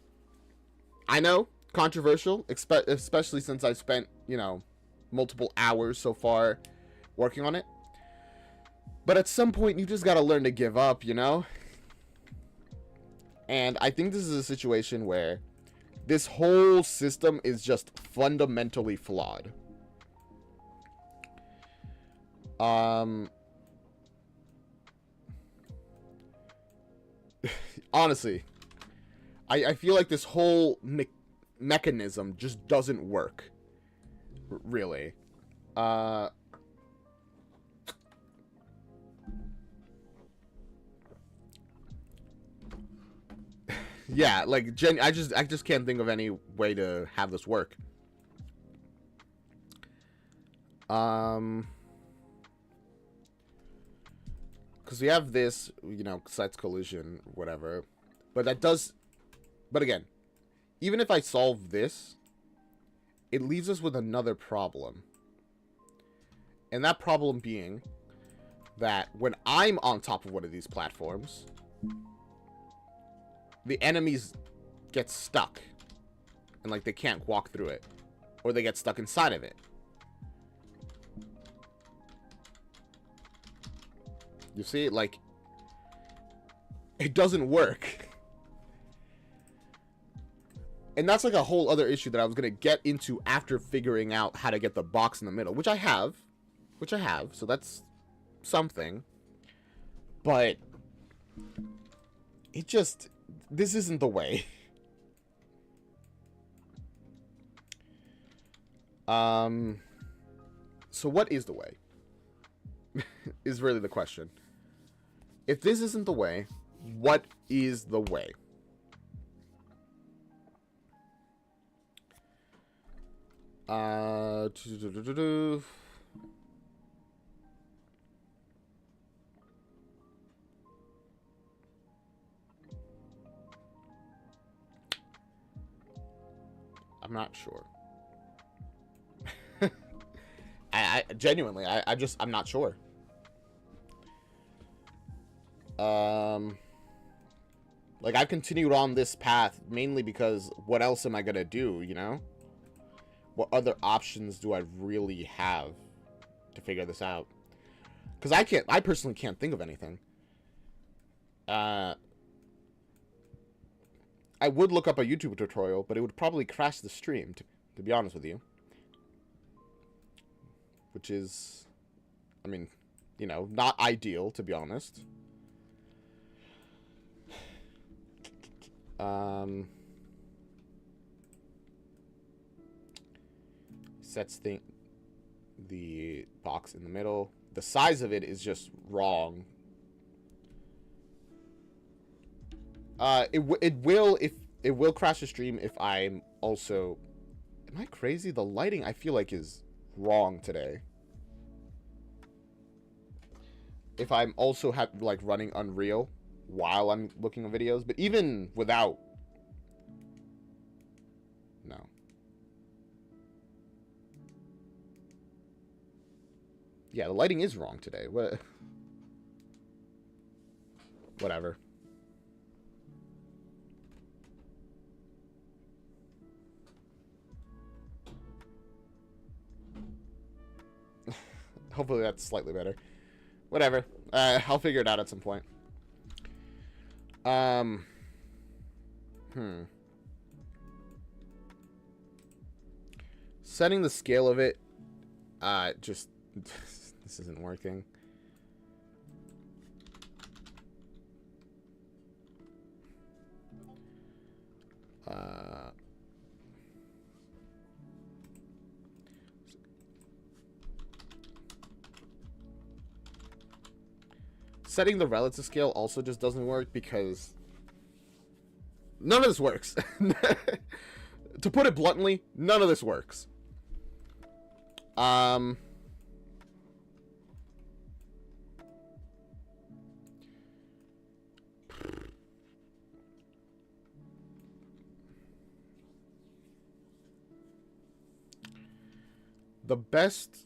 A: I know controversial, especially since I spent, you know, multiple hours so far working on it. But at some point, you just gotta learn to give up, you know? And I think this is a situation where this whole system is just fundamentally flawed. Honestly, I feel like this whole mechanism just doesn't work. Really. Yeah, like I just can't think of any way to have this work. Because we have this, you know, sites collision, whatever, but that does. But again, even if I solve this, it leaves us with another problem, and that problem being that when I'm on top of one of these platforms, the enemies get stuck and like they can't walk through it, or they get stuck inside of it. You see, like, it doesn't work. And that's like a whole other issue that I was going to get into after figuring out how to get the box in the middle, which I have, so that's something. But it just, this isn't the way. So what is the way? Is really the question. If this isn't the way, what is the way? I'm not sure. I genuinely, I'm not sure. Like, I've continued on this path mainly because what else am I gonna do, you know? What other options do I really have to figure this out? Because I personally can't think of anything. I would look up a YouTube tutorial, but it would probably crash the stream, to be honest with you. Which is, I mean, you know, not ideal, to be honest. Sets the box in the middle. The size of it is just wrong. It will crash the stream if I'm also. Am I crazy? The lighting I feel like is wrong today. If I'm also like running Unreal while I'm looking at videos, but even without, no. Yeah, the lighting is wrong today. Whatever. Hopefully that's slightly better. Whatever. I'll figure it out at some point. Setting the scale of it, just this isn't working. Setting the relative scale also just doesn't work because none of this works. To put it bluntly, none of this works. The best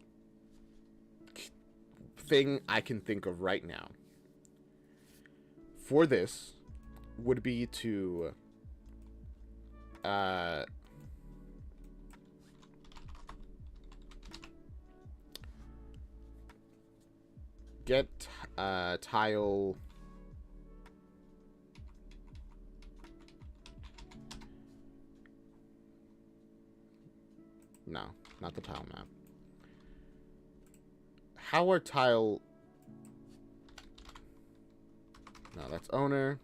A: thing I can think of right now for this would be to get tile. No, not the tile map. How are tile... No, that's owner.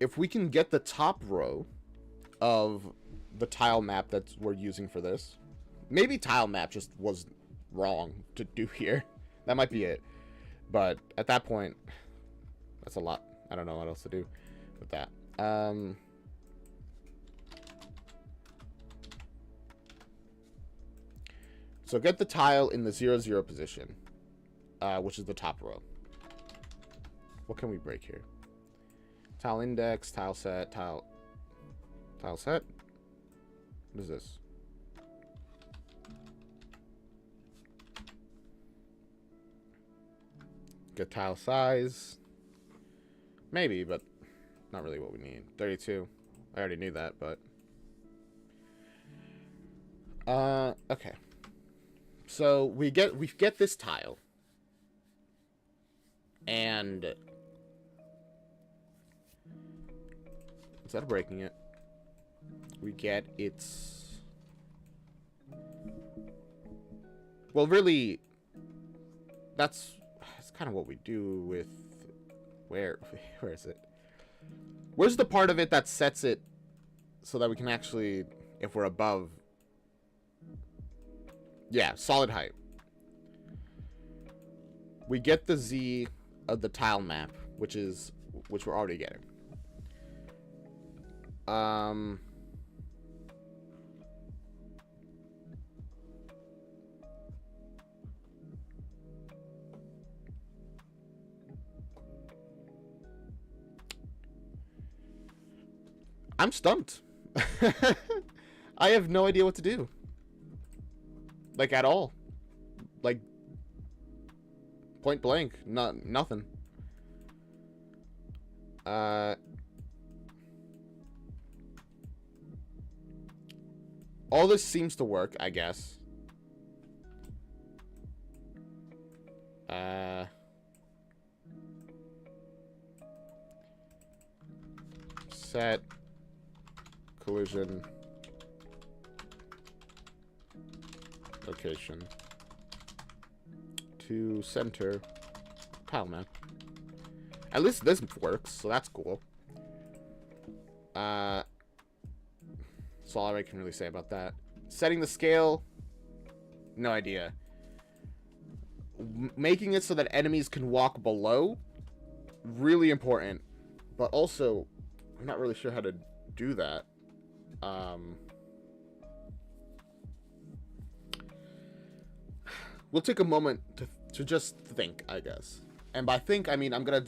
A: If we can get the top row of the tile map that we're using for this. Maybe tile map just was wrong to do here. That might be it. But at that point, that's a lot. I don't know what else to do with that. So get the tile in the 0-0 position, which is the top row. What can we break here? Tile index, tile set, tile set. What is this? Get tile size. Maybe, but not really what we need. 32. I already knew that, but... okay. So we get this tile. And... instead of breaking it, we get its... well, really, that's kind of what we do with... where is it? Where's the part of it that sets it so that we can actually, if we're above... yeah, solid height. We get the Z of the tile map, which we're already getting. I'm stumped. I have no idea what to do. Like, at all. Like, point blank. Nothing. All this seems to work, I guess. Set collision location to center tile map. At least this works, so that's cool. That's all I can really say about that. Setting the scale, no idea. Making it so that enemies can walk below, really important. But also, I'm not really sure how to do that. We'll take a moment to just think, I guess. And by think, I mean I'm gonna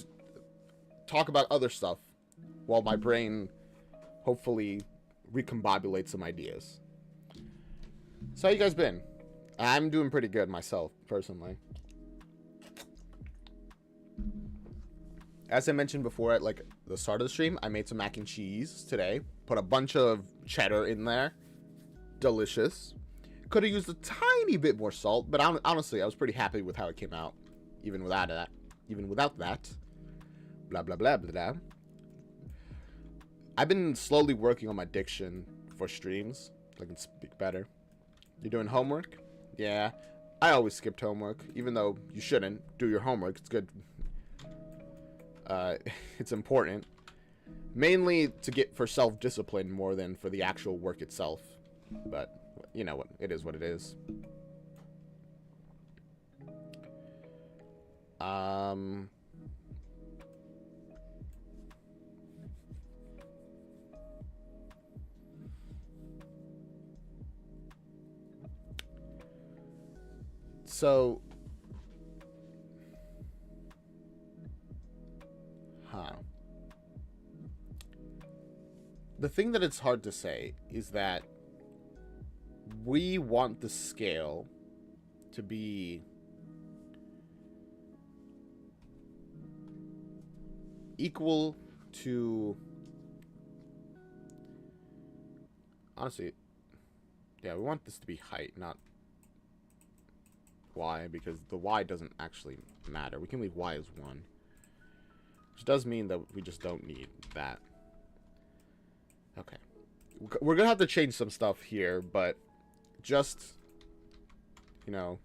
A: talk about other stuff while my brain hopefully recombobulates some ideas. So how you guys been? I'm doing pretty good myself, personally. As I mentioned before at like the start of the stream, I made some mac and cheese today. Put a bunch of cheddar in there. Delicious. Could have used a tiny bit more salt, but honestly, I was pretty happy with how it came out. Even without that. Blah, blah, blah, blah, blah. I've been slowly working on my diction for streams, so I can speak better. You doing homework? Yeah. I always skipped homework, even though you shouldn't. Do your homework. It's good. It's important. Mainly to get for self-discipline more than for the actual work itself. But, you know what? It is what it is. So, the thing that it's hard to say is that we want the scale to be equal to, honestly, yeah, we want this to be height, not y, because the y doesn't actually matter. We can leave y as 1. Which does mean that we just don't need that. Okay. We're going to have to change some stuff here, but just, you know,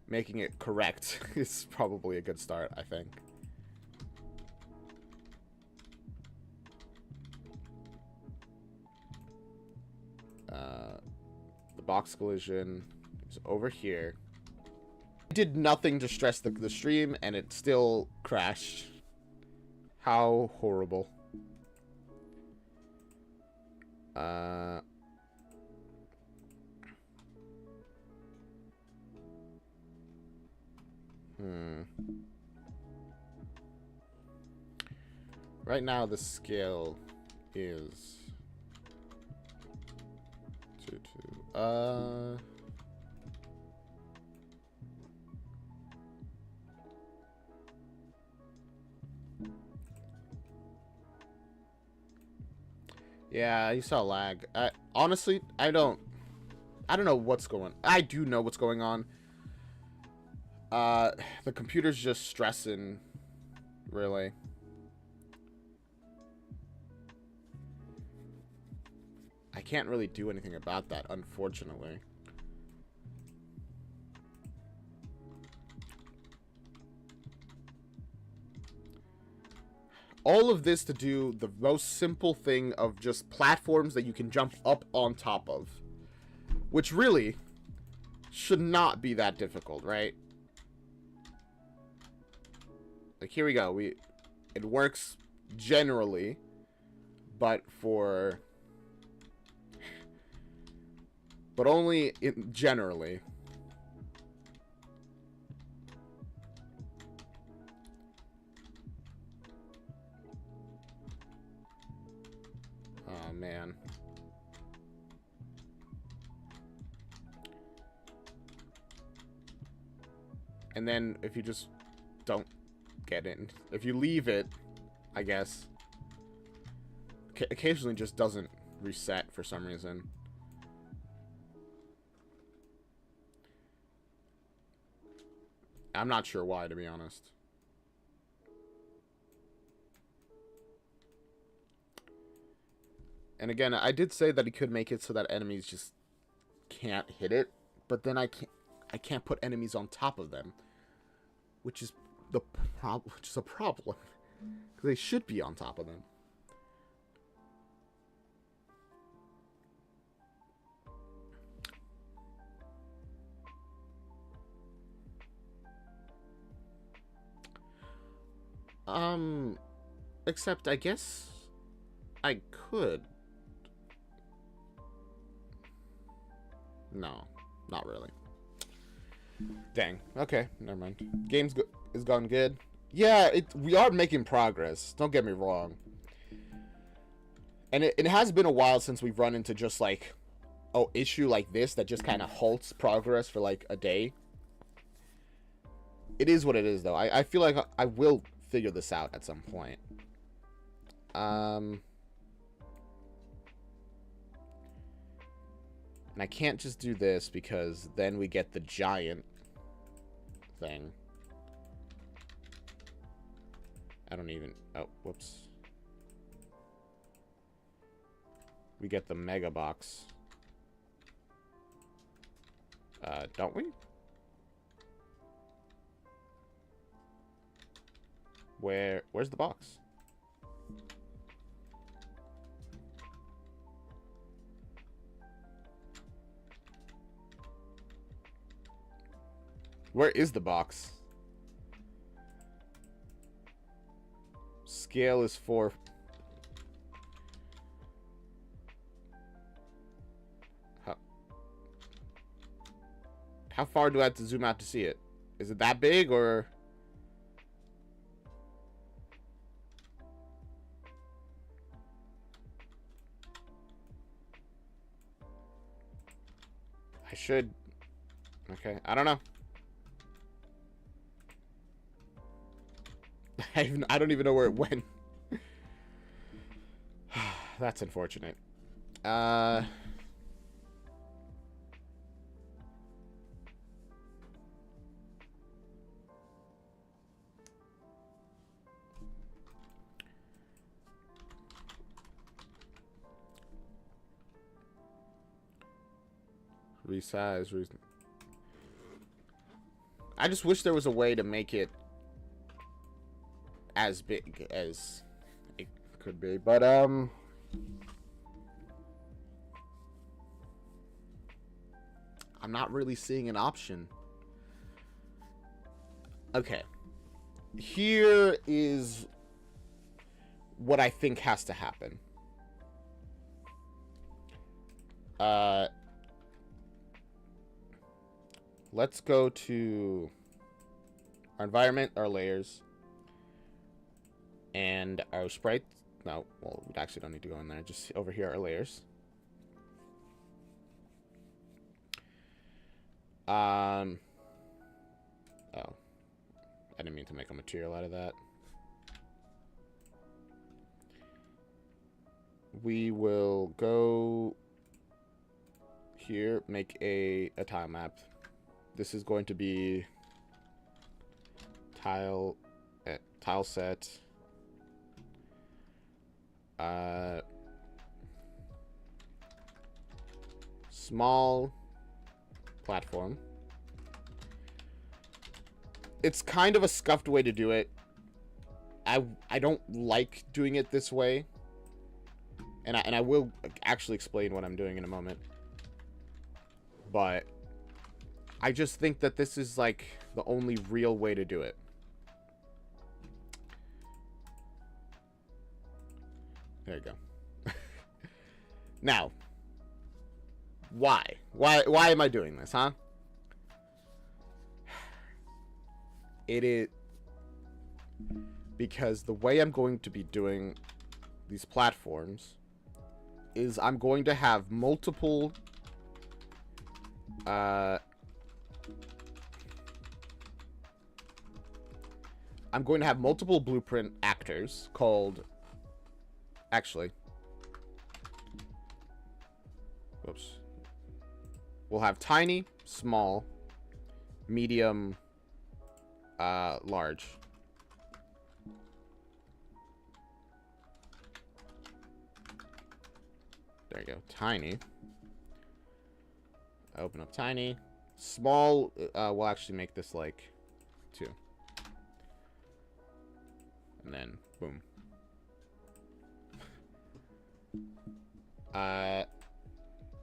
A: making it correct is probably a good start, I think. The box collision is over here. I did nothing to stress the stream, and it still crashed. How horrible. Right now, the scale is 2, 2. Yeah, you saw lag. Honestly, I don't know what's going. I do know what's going on. The computer's just stressing, really. I can't really do anything about that, unfortunately. All of this to do the most simple thing of just platforms that you can jump up on top of. Which really should not be that difficult, right? Like, here we go. It works generally, but only generally. Oh, man. And then if you just don't get in, if you leave it, I guess, occasionally just doesn't reset for some reason. I'm not sure why, to be honest. And again, I did say that he could make it so that enemies just can't hit it, but then I can't put enemies on top of them, which is a problem. Because they should be on top of them. Except I guess I could. No, not really. Dang. Okay, never mind. Game's is gone good. Yeah, we are making progress. Don't get me wrong. And it has been a while since we've run into just like an issue like this that just kind of halts progress for like a day. It is what it is, though. I feel like I will figure this out at some point. And I can't just do this because then we get the giant thing. I don't even... Oh, whoops. We get the mega box. Don't we? Where's the box? Where is the box? Scale is 4. How far do I have to zoom out to see it? Is it that big, or... I should... Okay, I don't know. I don't even know where it went. That's unfortunate. Resize. I just wish there was a way to make it as big as it could be, but I'm not really seeing an option. Okay. Here is what I think has to happen. Let's go to our environment, our layers, and our sprite. No, well, we actually don't need to go in there. Just over here, our layers. Oh, I didn't mean to make a material out of that. We will go here, make a tile map. This is going to be tile set. Small platform. It's kind of a scuffed way to do it. I don't like doing it this way. And I will actually explain what I'm doing in a moment. But I just think that this is like the only real way to do it. There you go. Now, why? Why am I doing this, huh? It is because the way I'm going to be doing these platforms is I'm going to have multiple blueprint actors called, actually, whoops. We'll have tiny, small, medium, large. There you go. Tiny. Open up tiny. Small, we'll actually make this like 2. And then, boom.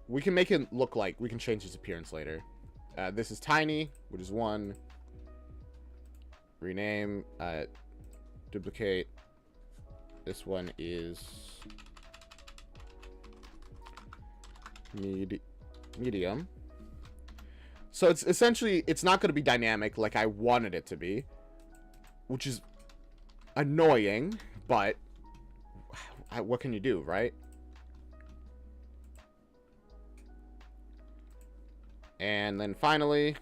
A: We can make it look like, we can change its appearance later. This is tiny, which is 1. Rename, duplicate. This one is medium. So it's essentially, it's not going to be dynamic like I wanted it to be, which is annoying, but what can you do, right? And then finally, you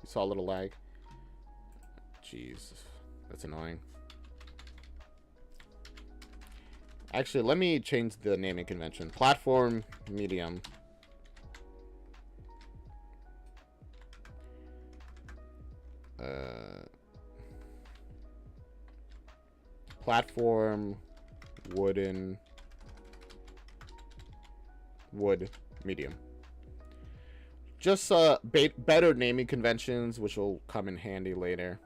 A: saw a little lag. Jeez, that's annoying. Actually, let me change the naming convention. Platform, medium. Platform, wood, medium. Just better naming conventions, which will come in handy later.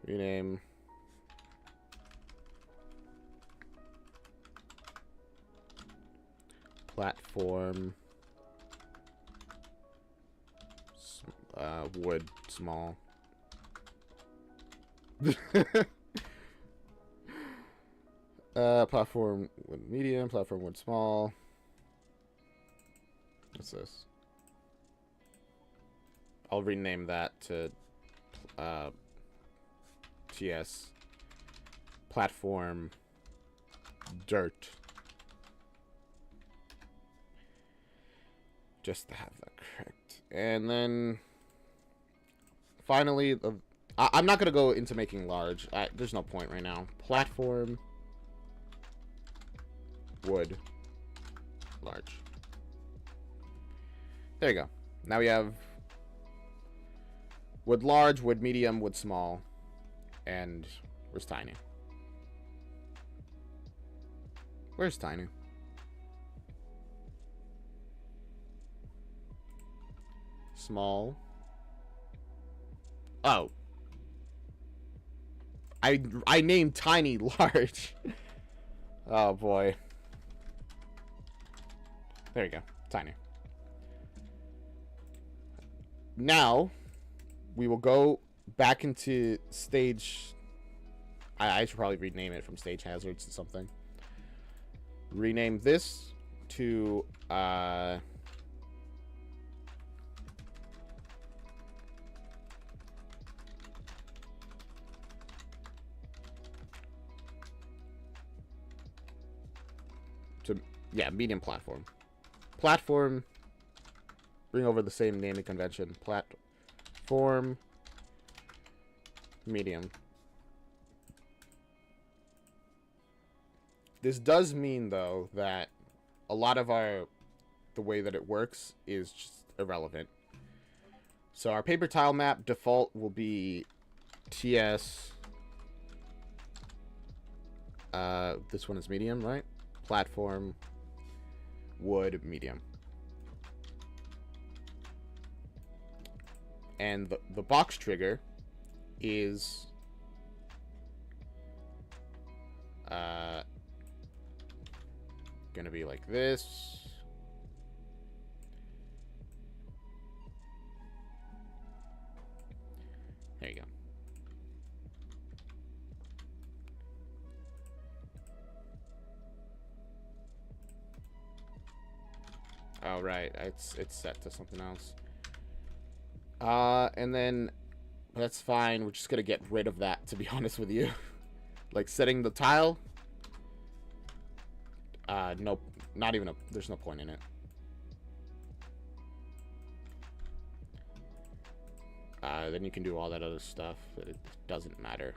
A: Rename. Platform. Wood, small. Platform, wood, medium. Platform, wood, small. What's this? I'll rename that to TS platform dirt. Just to have that correct. And then finally, I'm not going to go into making large. There's no point right now. Platform wood large. There you go. Now we have wood large, wood medium, wood small, and where's tiny? small. Oh. I named tiny large. Oh boy. There you go. Tiny. Now, we will go back into stage... I should probably rename it from stage hazards to something. Rename this to... yeah, medium platform. Platform. Bring over the same naming convention. Platform. Medium. This does mean, though, that a lot of the way that it works is just irrelevant. So our paper tile map default will be TS. This one is medium, right? Platform. Wood, medium. And the box trigger is gonna be like this. There you go. Oh, right. It's set to something else. And then that's fine. We're just gonna get rid of that, to be honest with you. Like setting the tile. Nope. Not even there's no point in it. Then you can do all that other stuff, but it doesn't matter.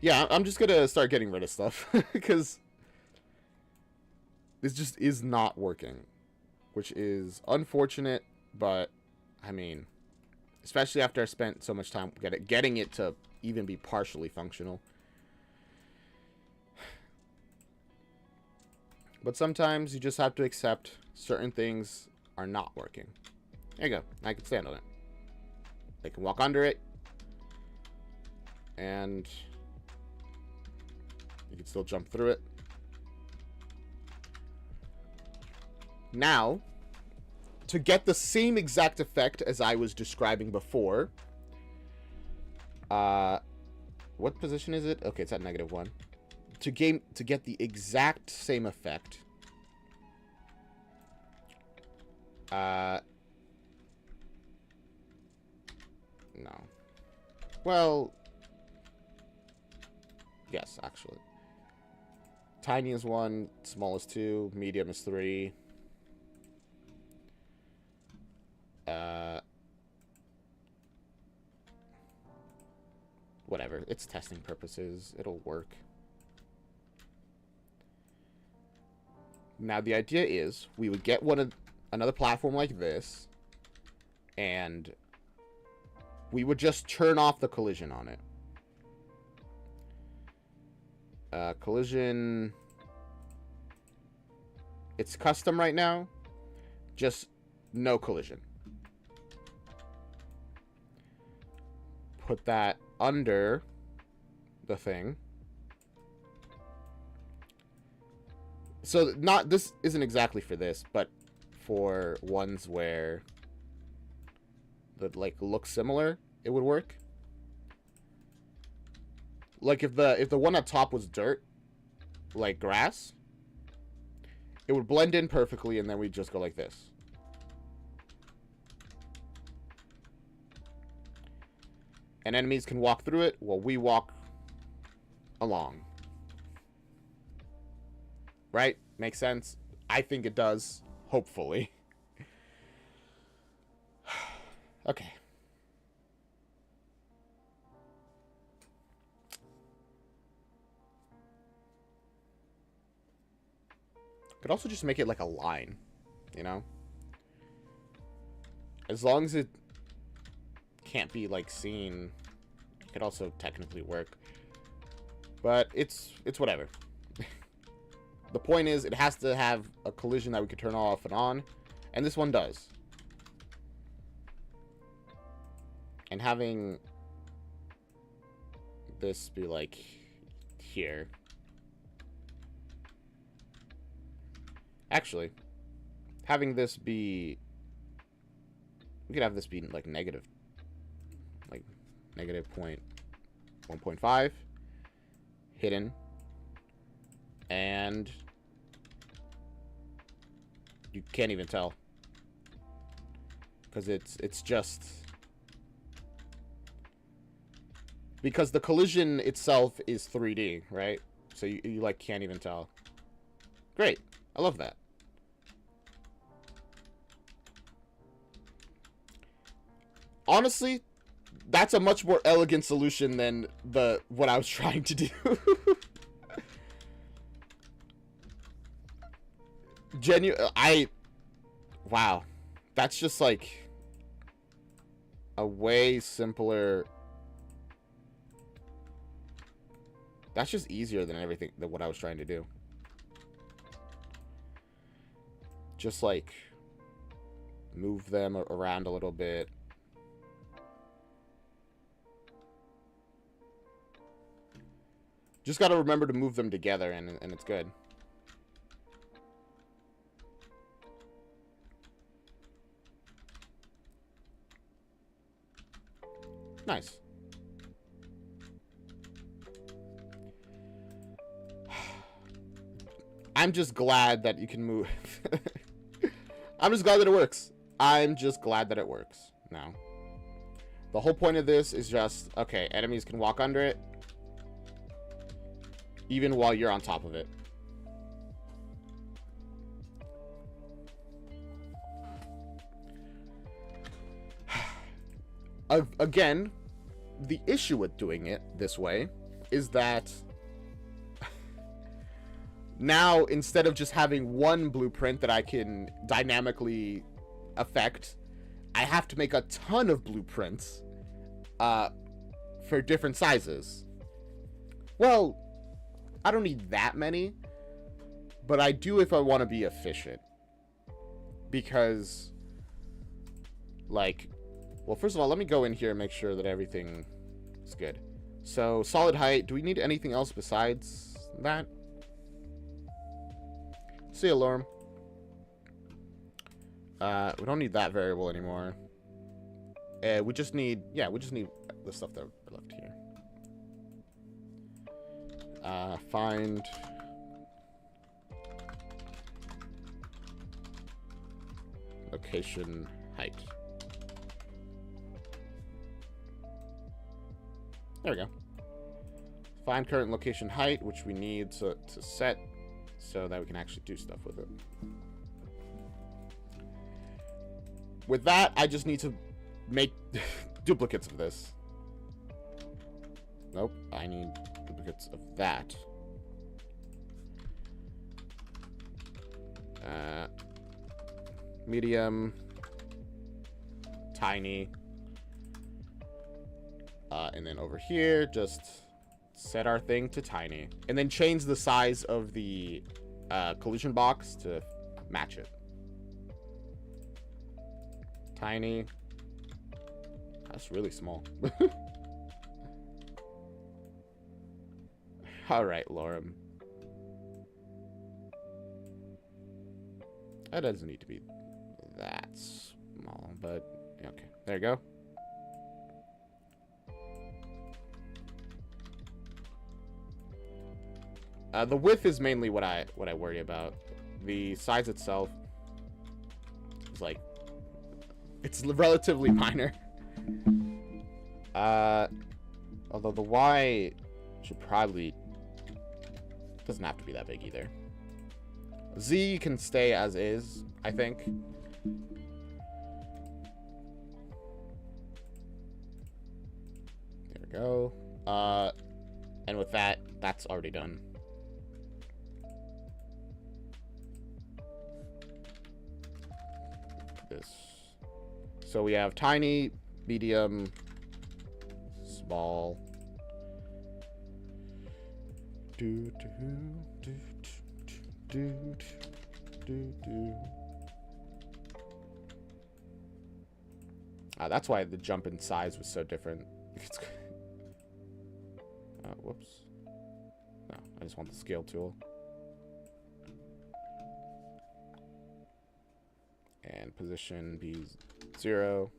A: Yeah, I'm just gonna start getting rid of stuff because this just is not working, which is unfortunate, but I mean, especially after I spent so much time getting it to even be partially functional. But sometimes you just have to accept certain things are not working. There you go. I can stand on it. I can walk under it. And you can still jump through it. Now, to get the same exact effect as I was describing before, what position is it? Okay, it's at -1. To get the exact same effect, no. Well, yes, actually. Tiny is 1, small is 2, medium is 3. Whatever. It's testing purposes. It'll work. Now, the idea is we would get another platform like this, and we would just turn off the collision on it. Collision, it's custom right now, just no collision. Put that under the thing. So this isn't exactly for this, but for ones where that like look similar, it would work. Like if the one at top was dirt, like grass, it would blend in perfectly, and then we'd just go like this. And enemies can walk through it while we walk along. Right? Makes sense? I think it does. Hopefully. Okay. Could also just make it like a line, you know? As long as it can't be like seen, it could also technically work. But it's whatever. The point is, it has to have a collision that we can turn off and on, and this one does. And having this be like here. Actually, having this be, we could have this be like negative 1.5 hidden, and you can't even tell because it's just because the collision itself is 3D, right? So you like can't even tell. Great, I love that. Honestly, that's a much more elegant solution than what I was trying to do. Wow. That's just like a way simpler. That's just easier than everything than what I was trying to do. Just like move them around a little bit. Just got to remember to move them together, and it's good. Nice. I'm just glad that you can move. I'm just glad that it works. I'm just glad that it works now. The whole point of this is just, okay, enemies can walk under it, even while you're on top of it. Again, the issue with doing it this way is that now, instead of just having one blueprint that I can dynamically affect, I have to make a ton of blueprints for different sizes. Well, I don't need that many, but I do if I want to be efficient. Because, like, well, first of all, let me go in here and make sure that everything is good. So, solid height. Do we need anything else besides that? See you, Lorem. We don't need that variable anymore. We just need, yeah, we just need the stuff that are left here. Find location height. There we go. Find current location height, which we need to set so that we can actually do stuff with it. With that, I just need to make duplicates of this. Nope, I need duplicates of that. Medium, tiny, and then over here, just set our thing to tiny, and then change the size of the collision box to match it. Tiny. That's really small. All right, Lorem. That doesn't need to be that small, but okay. There you go. The width is mainly what I worry about. The size itself is like, it's relatively minor. Although the Y should probably, doesn't have to be that big either. Z can stay as is, I think. There we go. And with that, that's already done. This. So we have tiny, medium, small. That's why the jump in size was so different. Whoops. No, I just want the scale tool. And position be 0.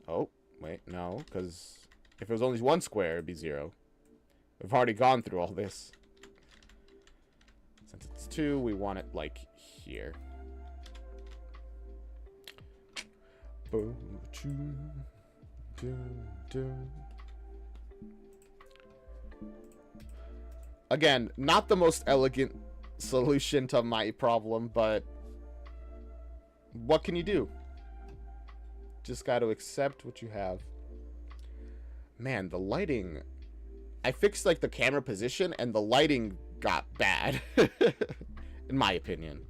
A: Oh, wait, no, because if it was only one square, it'd be 0. We've already gone through all this. Since it's 2, we want it, like, here. Again, not the most elegant solution to my problem, but what can you do? Just got to accept what you have. Man, the lighting... I fixed, like, the camera position, and the lighting got bad. In my opinion.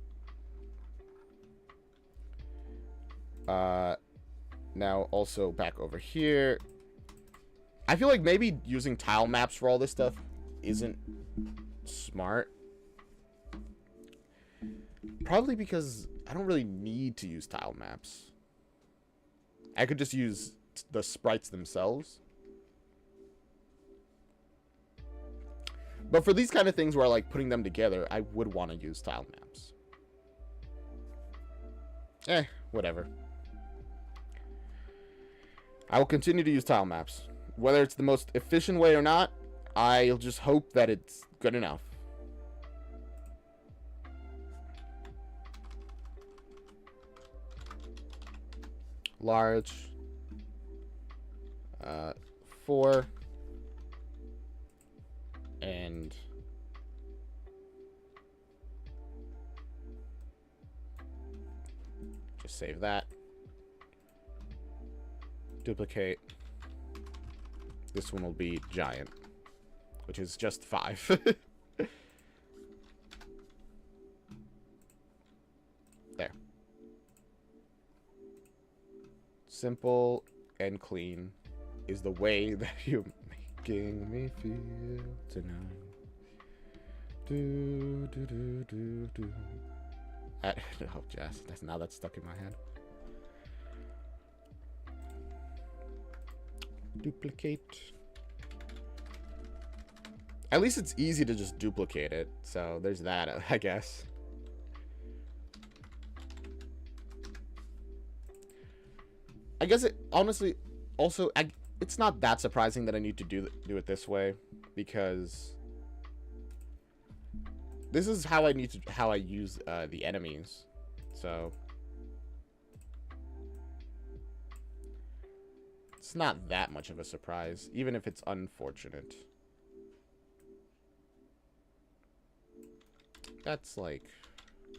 A: Now, also, back over here. I feel like maybe using tile maps for all this stuff isn't smart. Probably because I don't really need to use tile maps. I could just use the sprites themselves. But for these kind of things where I like putting them together, I would want to use tile maps. Whatever. I will continue to use tile maps. Whether it's the most efficient way or not, I'll just hope that it's good enough. Large. 4. And just save that. Duplicate. This one will be giant, which is just 5. There. Simple and clean is the way that you're making me feel tonight. Oh, Jess, now that's stuck in my head. Duplicate. At least it's easy to just duplicate it, so there's that, I guess. I guess it honestly also it's not that surprising that I need to do it this way, because this is how I use the enemies. So it's not that much of a surprise, even if it's unfortunate. That's like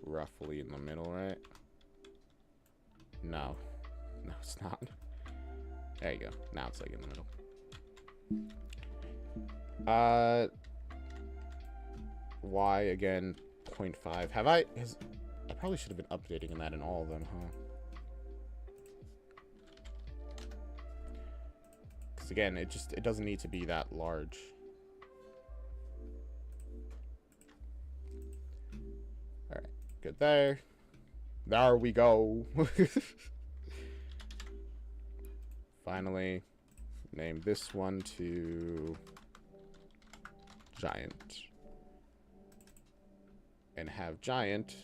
A: roughly in the middle, right? No, it's not. There you go. Now it's like in the middle. Y again, 0.5. I probably should have been updating that in all of them, huh? Because again, it doesn't need to be that large. All right, good there. There we go. Finally, name this one to giant. And have giant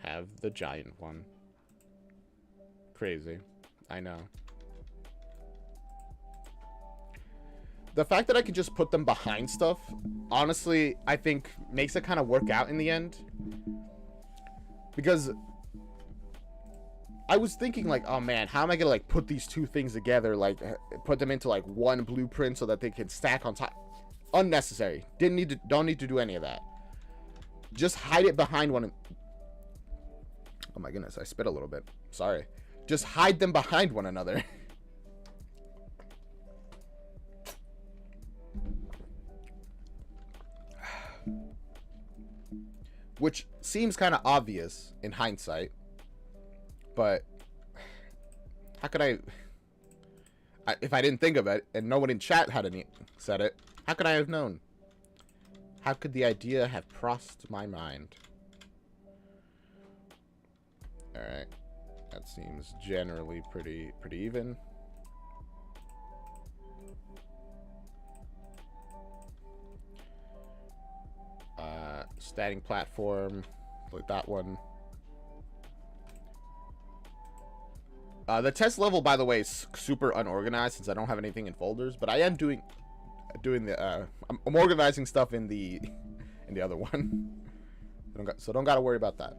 A: have the giant one. Crazy. I know. The fact that I could just put them behind stuff, honestly, I think makes it kind of work out in the end. Because I was thinking like, oh man, how am I gonna like put these two things together, like put them into like one blueprint so that they can stack on top? Unnecessary. Don't need to do any of that. Just hide it behind one. Oh my goodness, I spit a little bit. Sorry. Just hide them behind one another. Which seems kind of obvious in hindsight. But how could I if I didn't think of it and no one in chat had said it, how could I have known? How could the idea have crossed my mind? Alright. That seems generally pretty even. Standing platform, like that one. The test level, by the way, is super unorganized since I don't have anything in folders, but I am doing the I'm organizing stuff in the other one. So don't gotta worry about that.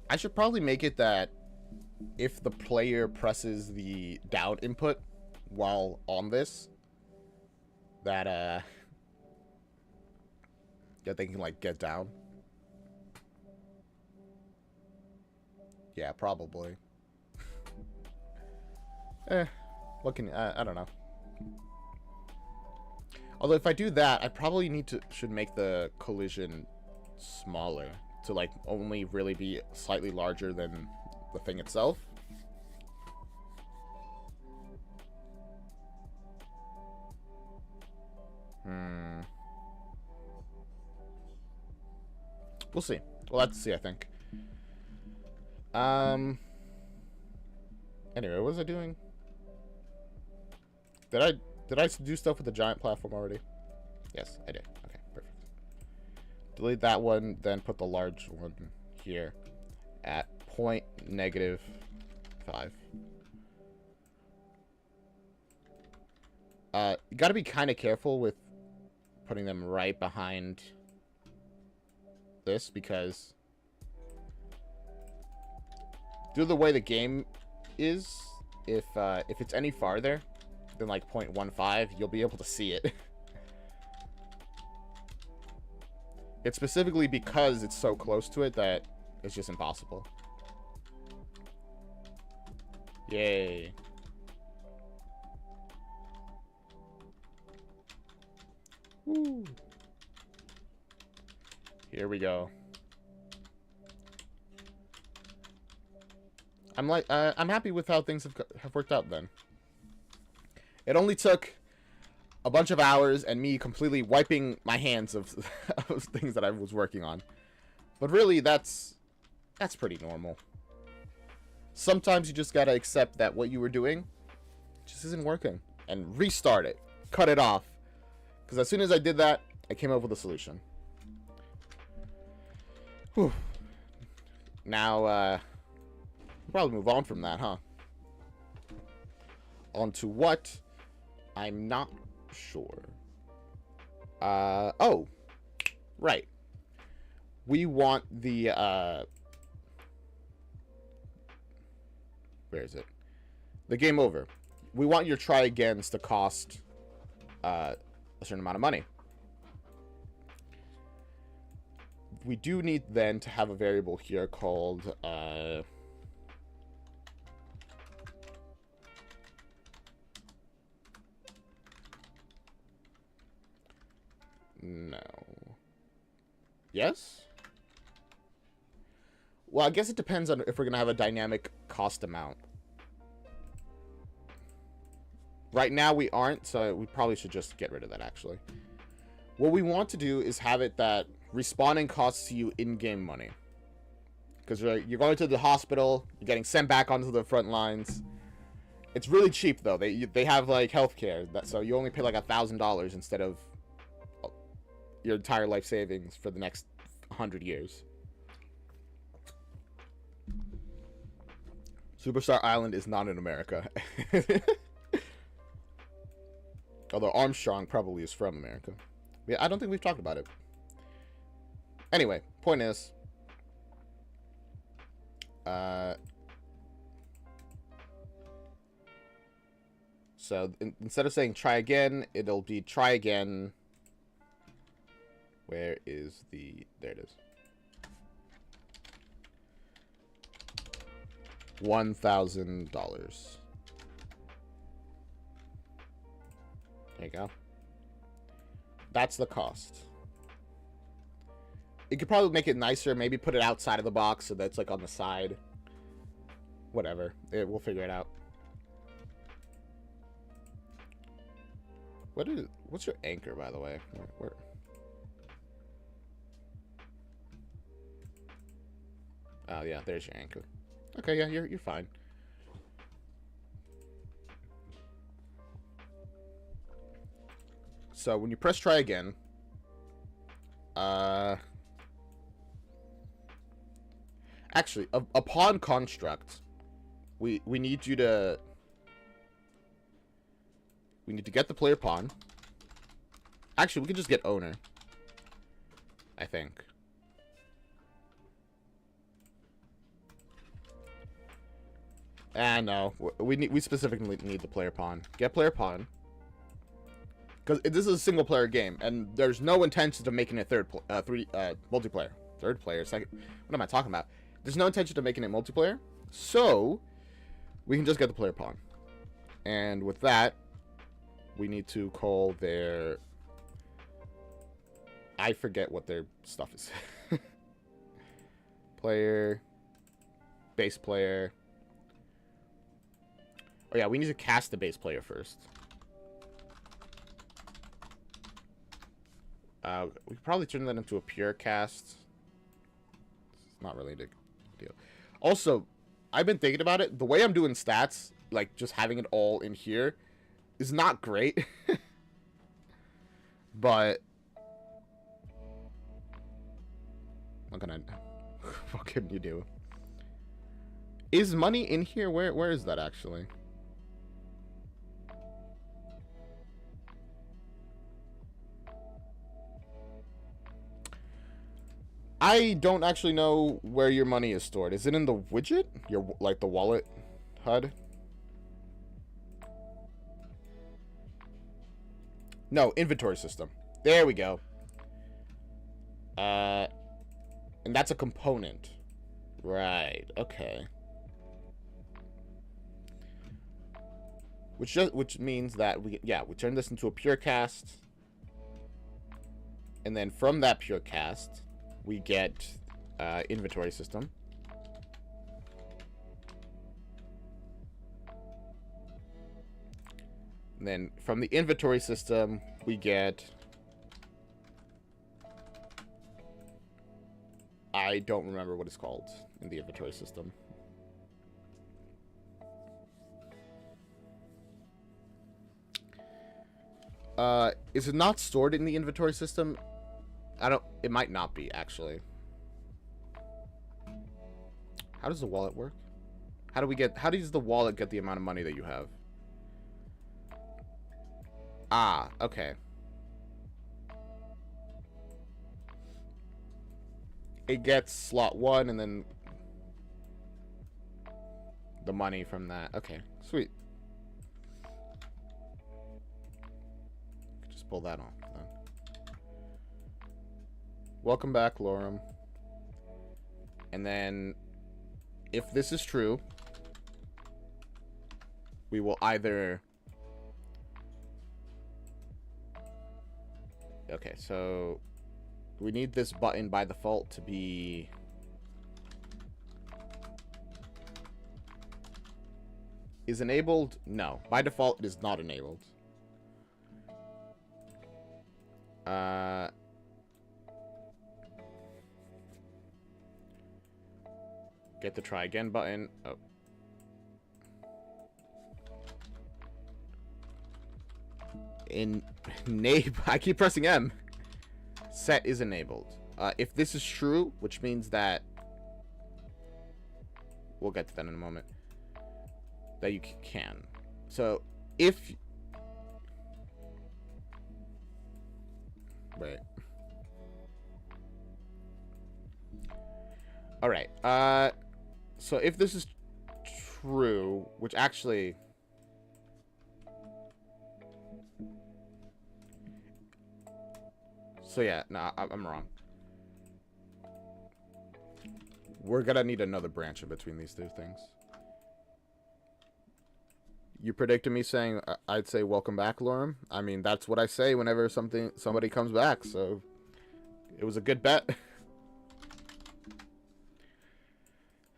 A: I should probably make it that if the player presses the down input while on this, that they can like get down. Yeah, probably. What can I don't know. Although if I do that, I probably should make the collision smaller to like only really be slightly larger than the thing itself. We'll see. We'll have to see, I think. Anyway, what was I doing? Did I do stuff with the giant platform already? Yes, I did. Okay, perfect. Delete that one, then put the large one here at -5. You gotta be kind of careful with putting them right behind this, because due to the way the game is, if it's any farther than like 0.15, you'll be able to see it. It's specifically because it's so close to it that it's just impossible. Yay. Woo. Here we go. I'm happy with how things have worked out then. It only took a bunch of hours and me completely wiping my hands of things that I was working on. But really, that's pretty normal. Sometimes you just gotta accept that what you were doing just isn't working and restart it. Cut it off. Because as soon as I did that, I came up with a solution. Whew. Now, we'll probably move on from that, huh? On to what? I'm not sure. Oh. Right. We want the, where is it? The game over. We want your try agains to cost, a certain amount of money. We do need then to have a variable here called, no. Yes? Well, I guess it depends on if we're going to have a dynamic cost amount. Right now we aren't, so we probably should just get rid of that, actually. What we want to do is have it that respawning costs you in-game money. Because you're going to the hospital, you're getting sent back onto the front lines. It's really cheap, though. They have, like, healthcare, so you only pay, like, $1,000 instead of your entire life savings for the next 100 years. Superstar Island is not in America. Although Armstrong probably is from America. Yeah, I don't think we've talked about it. Anyway, point is, so instead of saying try again, it'll be try again. Where is the... There it is. $1,000. There you go. That's the cost. You could probably make it nicer. Maybe put it outside of the box so that's like on the side. Whatever. We'll figure it out. What's your anchor, by the way? Where? Oh yeah, there's your anchor. Okay, yeah, you're fine. So when you press try again, actually, upon construct, we need you to get the player pawn. Actually, we could just get owner, I think. No, we specifically need the player pawn. Get player pawn. Because this is a single player game, and there's no intention of making it multiplayer. Third player, second. What am I talking about? There's no intention of making it multiplayer, so we can just get the player pawn. And with that, we need to call their... I forget what their stuff is. Player, base player. Oh yeah, we need to cast the base player first. We could probably turn that into a pure cast. It's not really a big deal. Also, I've been thinking about it. The way I'm doing stats, like just having it all in here, is not great. But what can you do? Is money in here? Where is that actually? I don't actually know where your money is stored. Is it in the widget? Like the wallet HUD? No, inventory system. There we go. And that's a component. Right, okay. Which means that we turn this into a pure cast. And then from that pure cast, we get inventory system. And then from the inventory system, we get... I don't remember what it's called in the inventory system. Is it not stored in the inventory system? It might not be, actually. How does the wallet work? How does the wallet get the amount of money that you have? Ah, okay. It gets slot 1 and then the money from that. Okay, sweet. Just pull that off then. Welcome back, Lorem. And then, if this is true, we will either... Okay, so we need this button by default to be... Is enabled? No. By default, it is not enabled. Get the try again button. Oh. I keep pressing M. Set is enabled. If this is true, which means that... We'll get to that in a moment. That you can. So, if... Right. Alright. So if this is true, which actually... So yeah, no, I'm wrong. We're gonna need another branch in between these two things. You predicted me saying I'd say welcome back, Lorem. I mean, that's what I say whenever somebody comes back, so it was a good bet.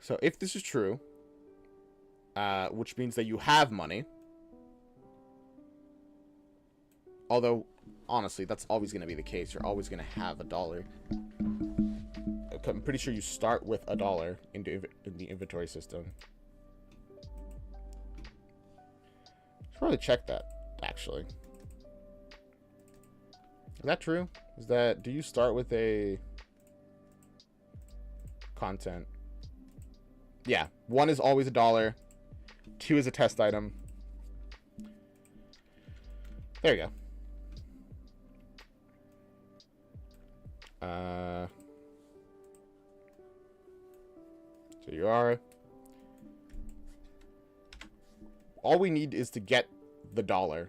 A: So if this is true, which means that you have money. Although, honestly, that's always going to be the case. You're always going to have $1. I'm pretty sure you start with $1 in the inventory system. Should probably check that, actually. Is that true? Do you start with a content? Yeah, 1 is always $1. 2 is a test item. There you go. So you are. All we need is to get the $1.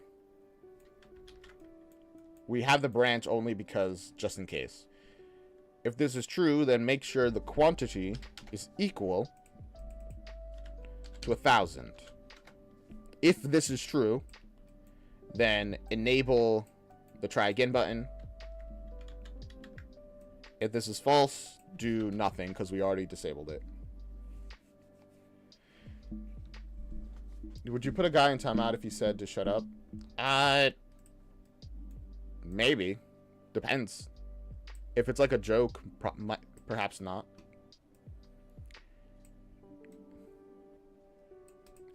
A: We have the branch only because, just in case. If this is true, then make sure the quantity is equal to 1,000. If this is true, then enable the try again button. If this is false, do nothing because we already disabled it. Would you put a guy in timeout if he said to shut up? Maybe. Depends. If it's like a joke, perhaps not.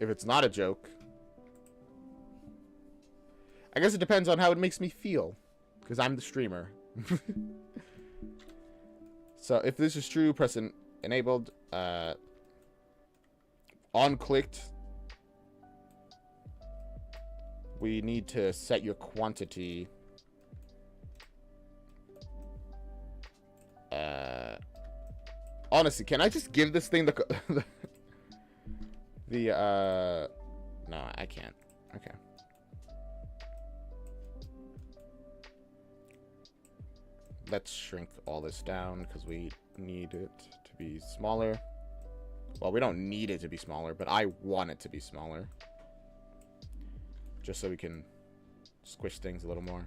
A: If it's not a joke, I guess it depends on how it makes me feel, because I'm the streamer. So if this is true, press enabled. On clicked. We need to set your quantity. Honestly, can I just give this thing the no, I can't. Okay. Let's shrink all this down because we need it to be smaller. Well, we don't need it to be smaller, but I want it to be smaller. Just so we can squish things a little more.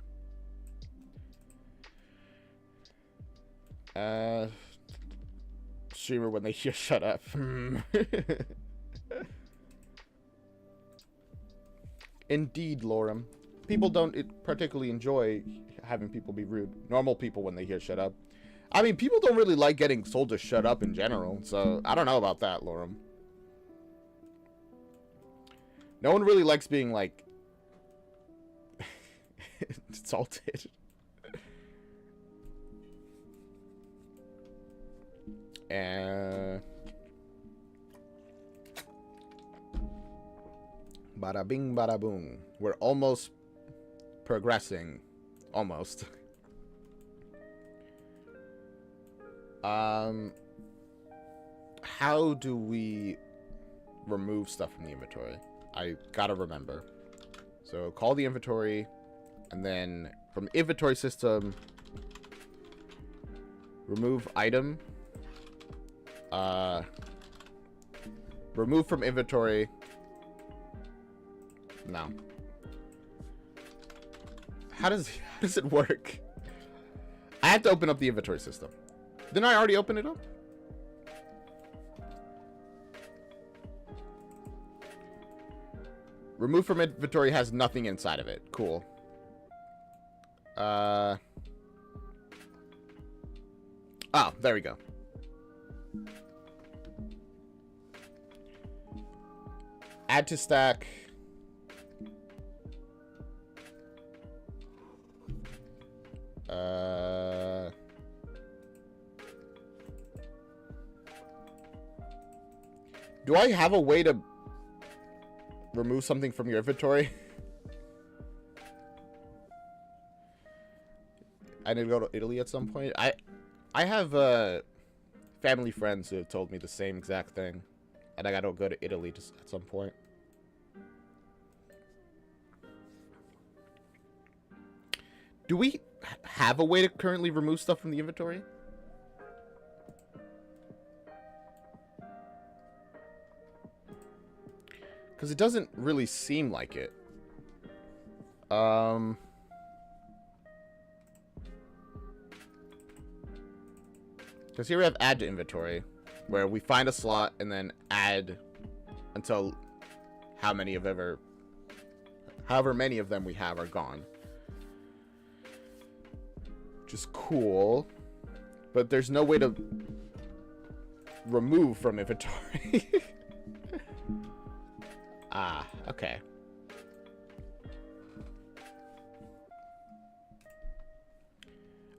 A: Streamer when they hear shut up. Indeed, Lorem. People don't particularly enjoy having people be rude. Normal people when they hear shut up. I mean, people don't really like getting told to shut up in general, so I don't know about that, Lorem. No one really likes being, like, insulted. Bada bing, bada boom. We're almost progressing. Almost. How do we remove stuff from the inventory? I gotta remember. So call the inventory, and then from inventory system, remove item. Remove from inventory. No. How does it work? I have to open up the inventory system. Didn't I already open it up? Remove from inventory has nothing inside of it. Cool. Oh, there we go. Add to stack. Do I have a way to remove something from your inventory? I need to go to Italy at some point. I have family friends who have told me the same exact thing, and I gotta go to Italy just at some point. Do we have a way to currently remove stuff from the inventory? Because it doesn't really seem like it. Because here we have add to inventory, where we find a slot and then add until how many of however many of them we have are gone. Which is cool. But there's no way to remove from inventory. Ah, okay.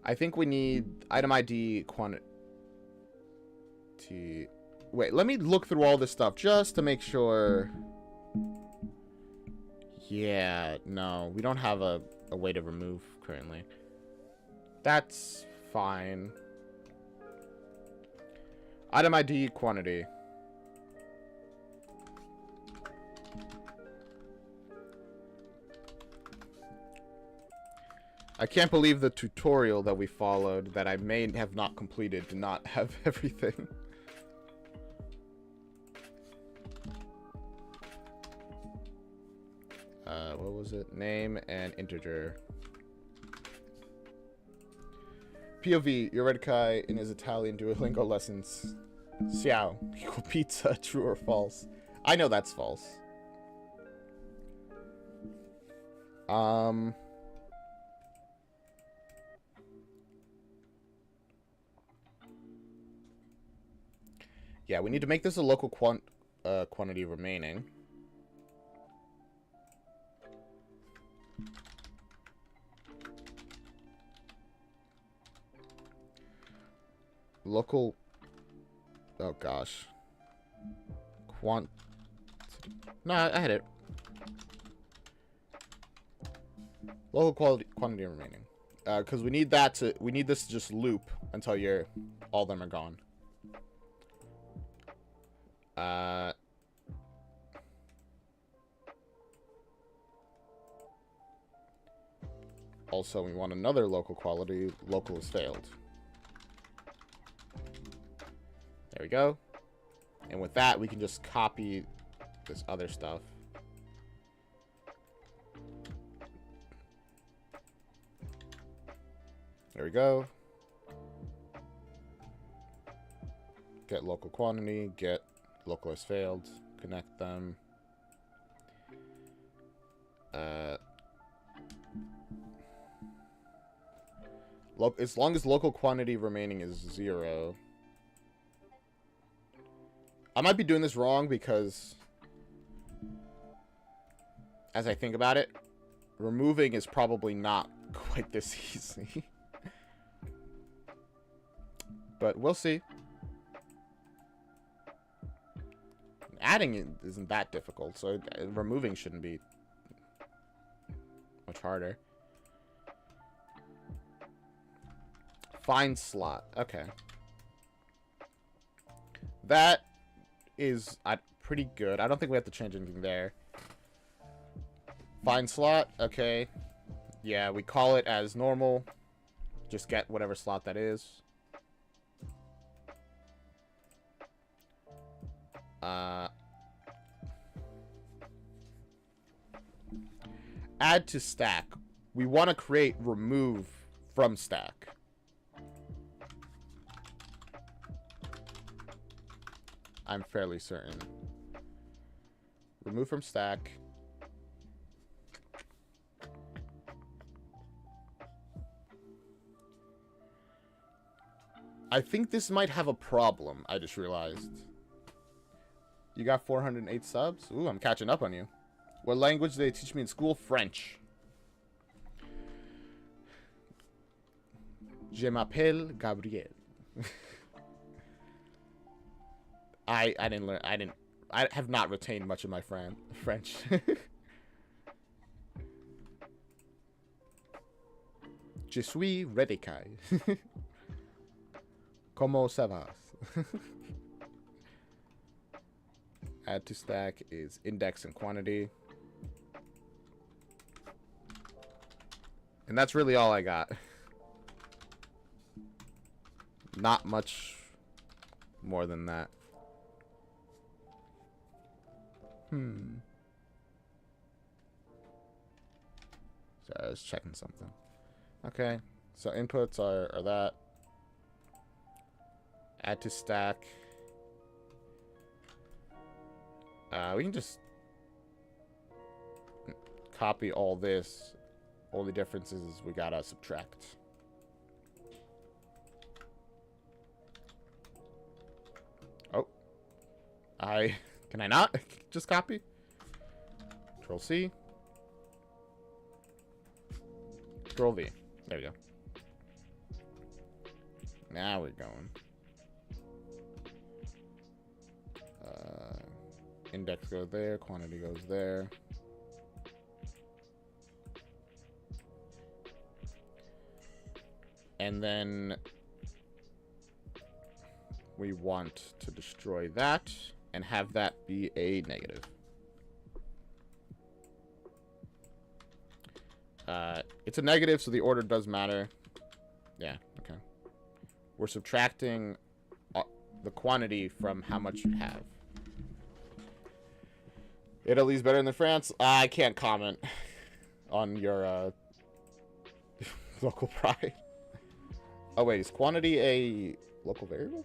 A: I think we need item ID quantity. Wait, let me look through all this stuff just to make sure. Yeah, no, we don't have a way to remove currently. That's fine. Item ID quantity. I can't believe the tutorial that we followed that I may have not completed did not have everything. What was it? Name and integer. POV, Eurydice in his Italian Duolingo lessons. Xiao equal pizza, true or false? I know that's false. Yeah, we need to make this a local quantity remaining. Local. Oh gosh. No, I had it. Local quantity remaining. Because we need that to. We need this to just loop until all of them are gone. Also, we want another local quality. Local has failed. There we go. And with that, we can just copy this other stuff. There we go. Get local quantity. Get local has failed. Connect them. As long as local quantity remaining is 0. I might be doing this wrong because, as I think about it, removing is probably not quite this easy. But we'll see. Adding isn't that difficult, so removing shouldn't be much harder. Find slot. Okay. That is pretty good. I don't think we have to change anything there. Find slot. Okay. Yeah, we call it as normal. Just get whatever slot that is. Add to stack. We want to create remove from stack. I'm fairly certain. Remove from stack. I think this might have a problem, I just realized. You got 408 subs? Ooh, I'm catching up on you. What language did they teach me in school? French. Je m'appelle Gabriel. I didn't learn. I have not retained much of my French. Je suis Eurydice. Comment ça va? Add to stack is index and quantity. And that's really all I got. Not much more than that. So I was checking something. Okay. So inputs are that. Add to stack. We can just copy all this. Only difference is we gotta subtract. Oh. Can I not just copy? Control C. Control V. There we go. Now we're going. Index goes there. Quantity goes there. And then we want to destroy that and have that be a negative. It's a negative, so the order does matter. Yeah, okay. We're subtracting the quantity from how much you have. Italy's better than France? I can't comment on your local pride. Oh, wait, is quantity a local variable?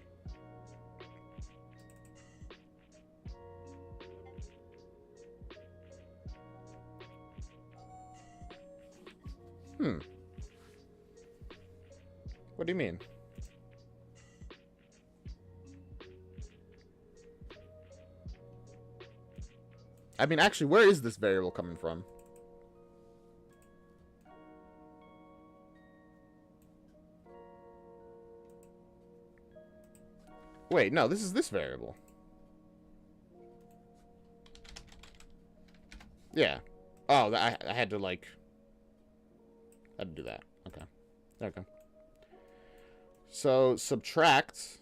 A: What do you mean? I mean, actually, where is this variable coming from? Wait, no, this is this variable. Yeah. Oh, I had to, like... I had to do that. Okay. Okay. So, subtract...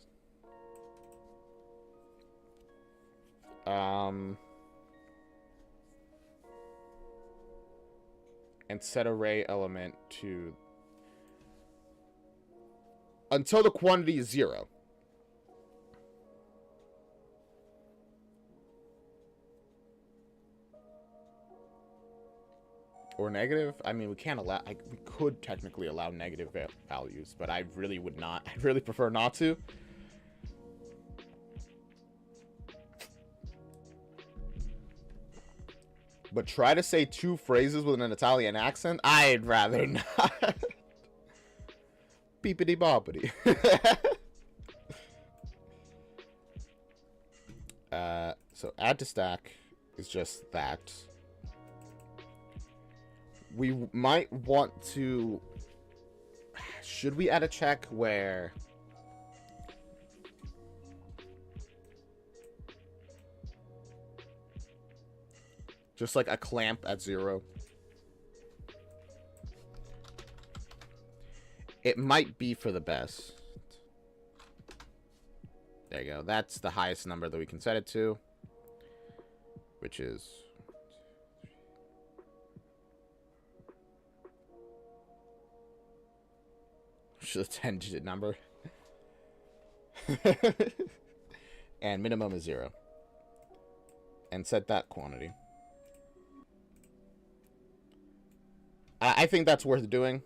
A: and set array element to... until the quantity is 0. Or negative? I mean, we can't allow... we could technically allow negative values, but I really would not. I'd really prefer not to. But try to say 2 phrases with an Italian accent? I'd rather not. Beepity boppity. So add to stack is just that. We might want to... should we add a check where... just like a clamp at 0? It might be for the best. There you go. That's the highest number that we can set it to. Which is... which is a 10-digit number. And minimum is 0. And set that quantity. I think that's worth doing.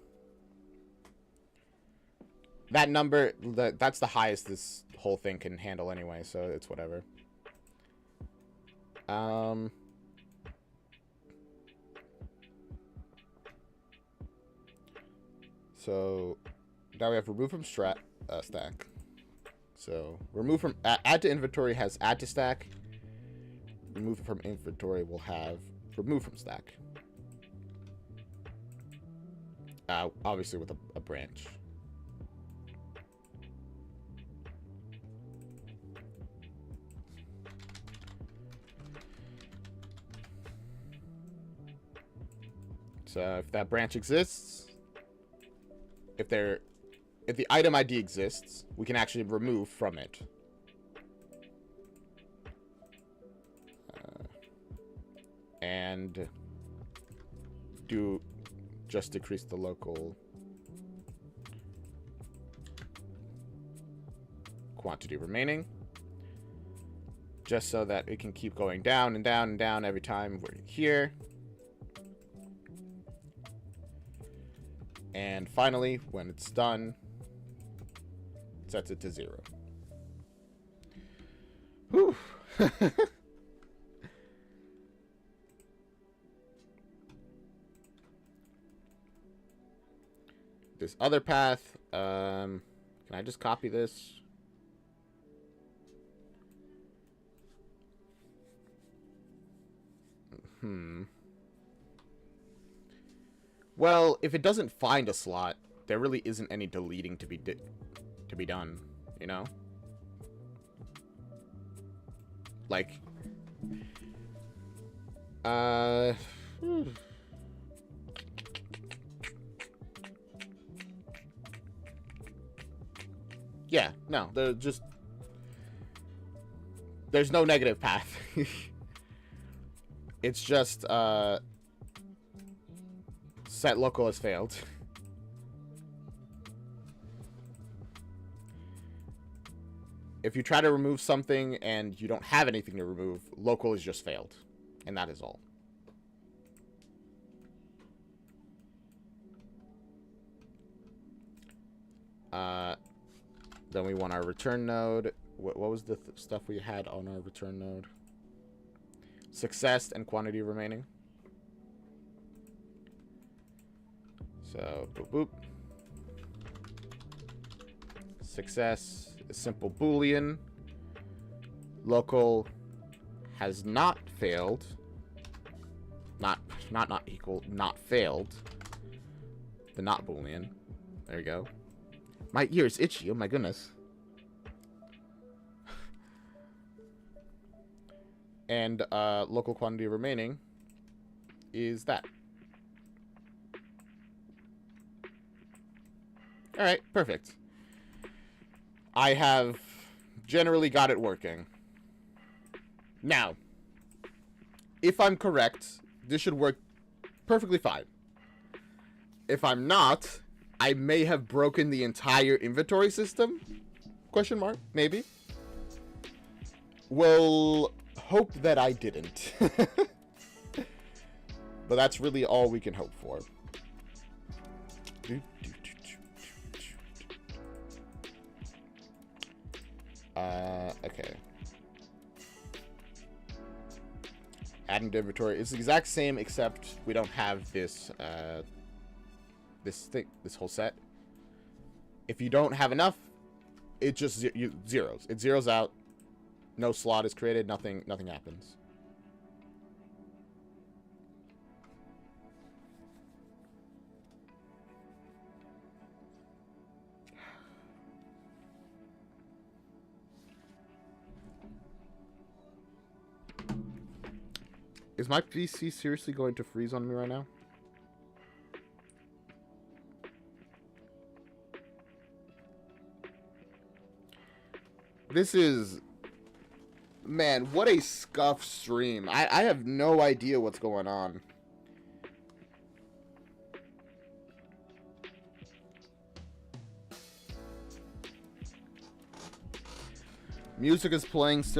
A: That number, that's the highest this whole thing can handle anyway, so it's whatever. So now we have remove from stack. So remove from add to inventory has add to stack. Remove from inventory will have remove from stack. Obviously with a branch. So if that branch exists, if the item ID exists, we can actually remove from it. And just decrease the local quantity remaining, just so that it can keep going down and down and down every time we're here. And finally, when it's done, sets it to 0. Whew. this other path. Can I just copy this? Well, if it doesn't find a slot, there really isn't any deleting to be done, you know? Like, yeah, no, there's no negative path. It's just, set local has failed. If you try to remove something and you don't have anything to remove, local is just failed. And that is all. Then we want our return node. What was the stuff we had on our return node? Success and quantity remaining. So, boop, boop. Success, a simple Boolean. Local has not failed. Not equal, not failed. The not Boolean. There you go. My ear's itchy, oh my goodness. And local quantity remaining is that. Alright, perfect. I have generally got it working. Now, if I'm correct, this should work perfectly fine. If I'm not, I may have broken the entire inventory system? Question mark, maybe. We'll hope that I didn't. But that's really all we can hope for. Okay. Adding to inventory. It's the exact same, except we don't have this, this whole set. If you don't have enough, it just zeros. It zeros out. No slot is created. Nothing happens. Is my PC seriously going to freeze on me right now? This is... Man, what a scuffed stream. I have no idea what's going on. Music is playing still.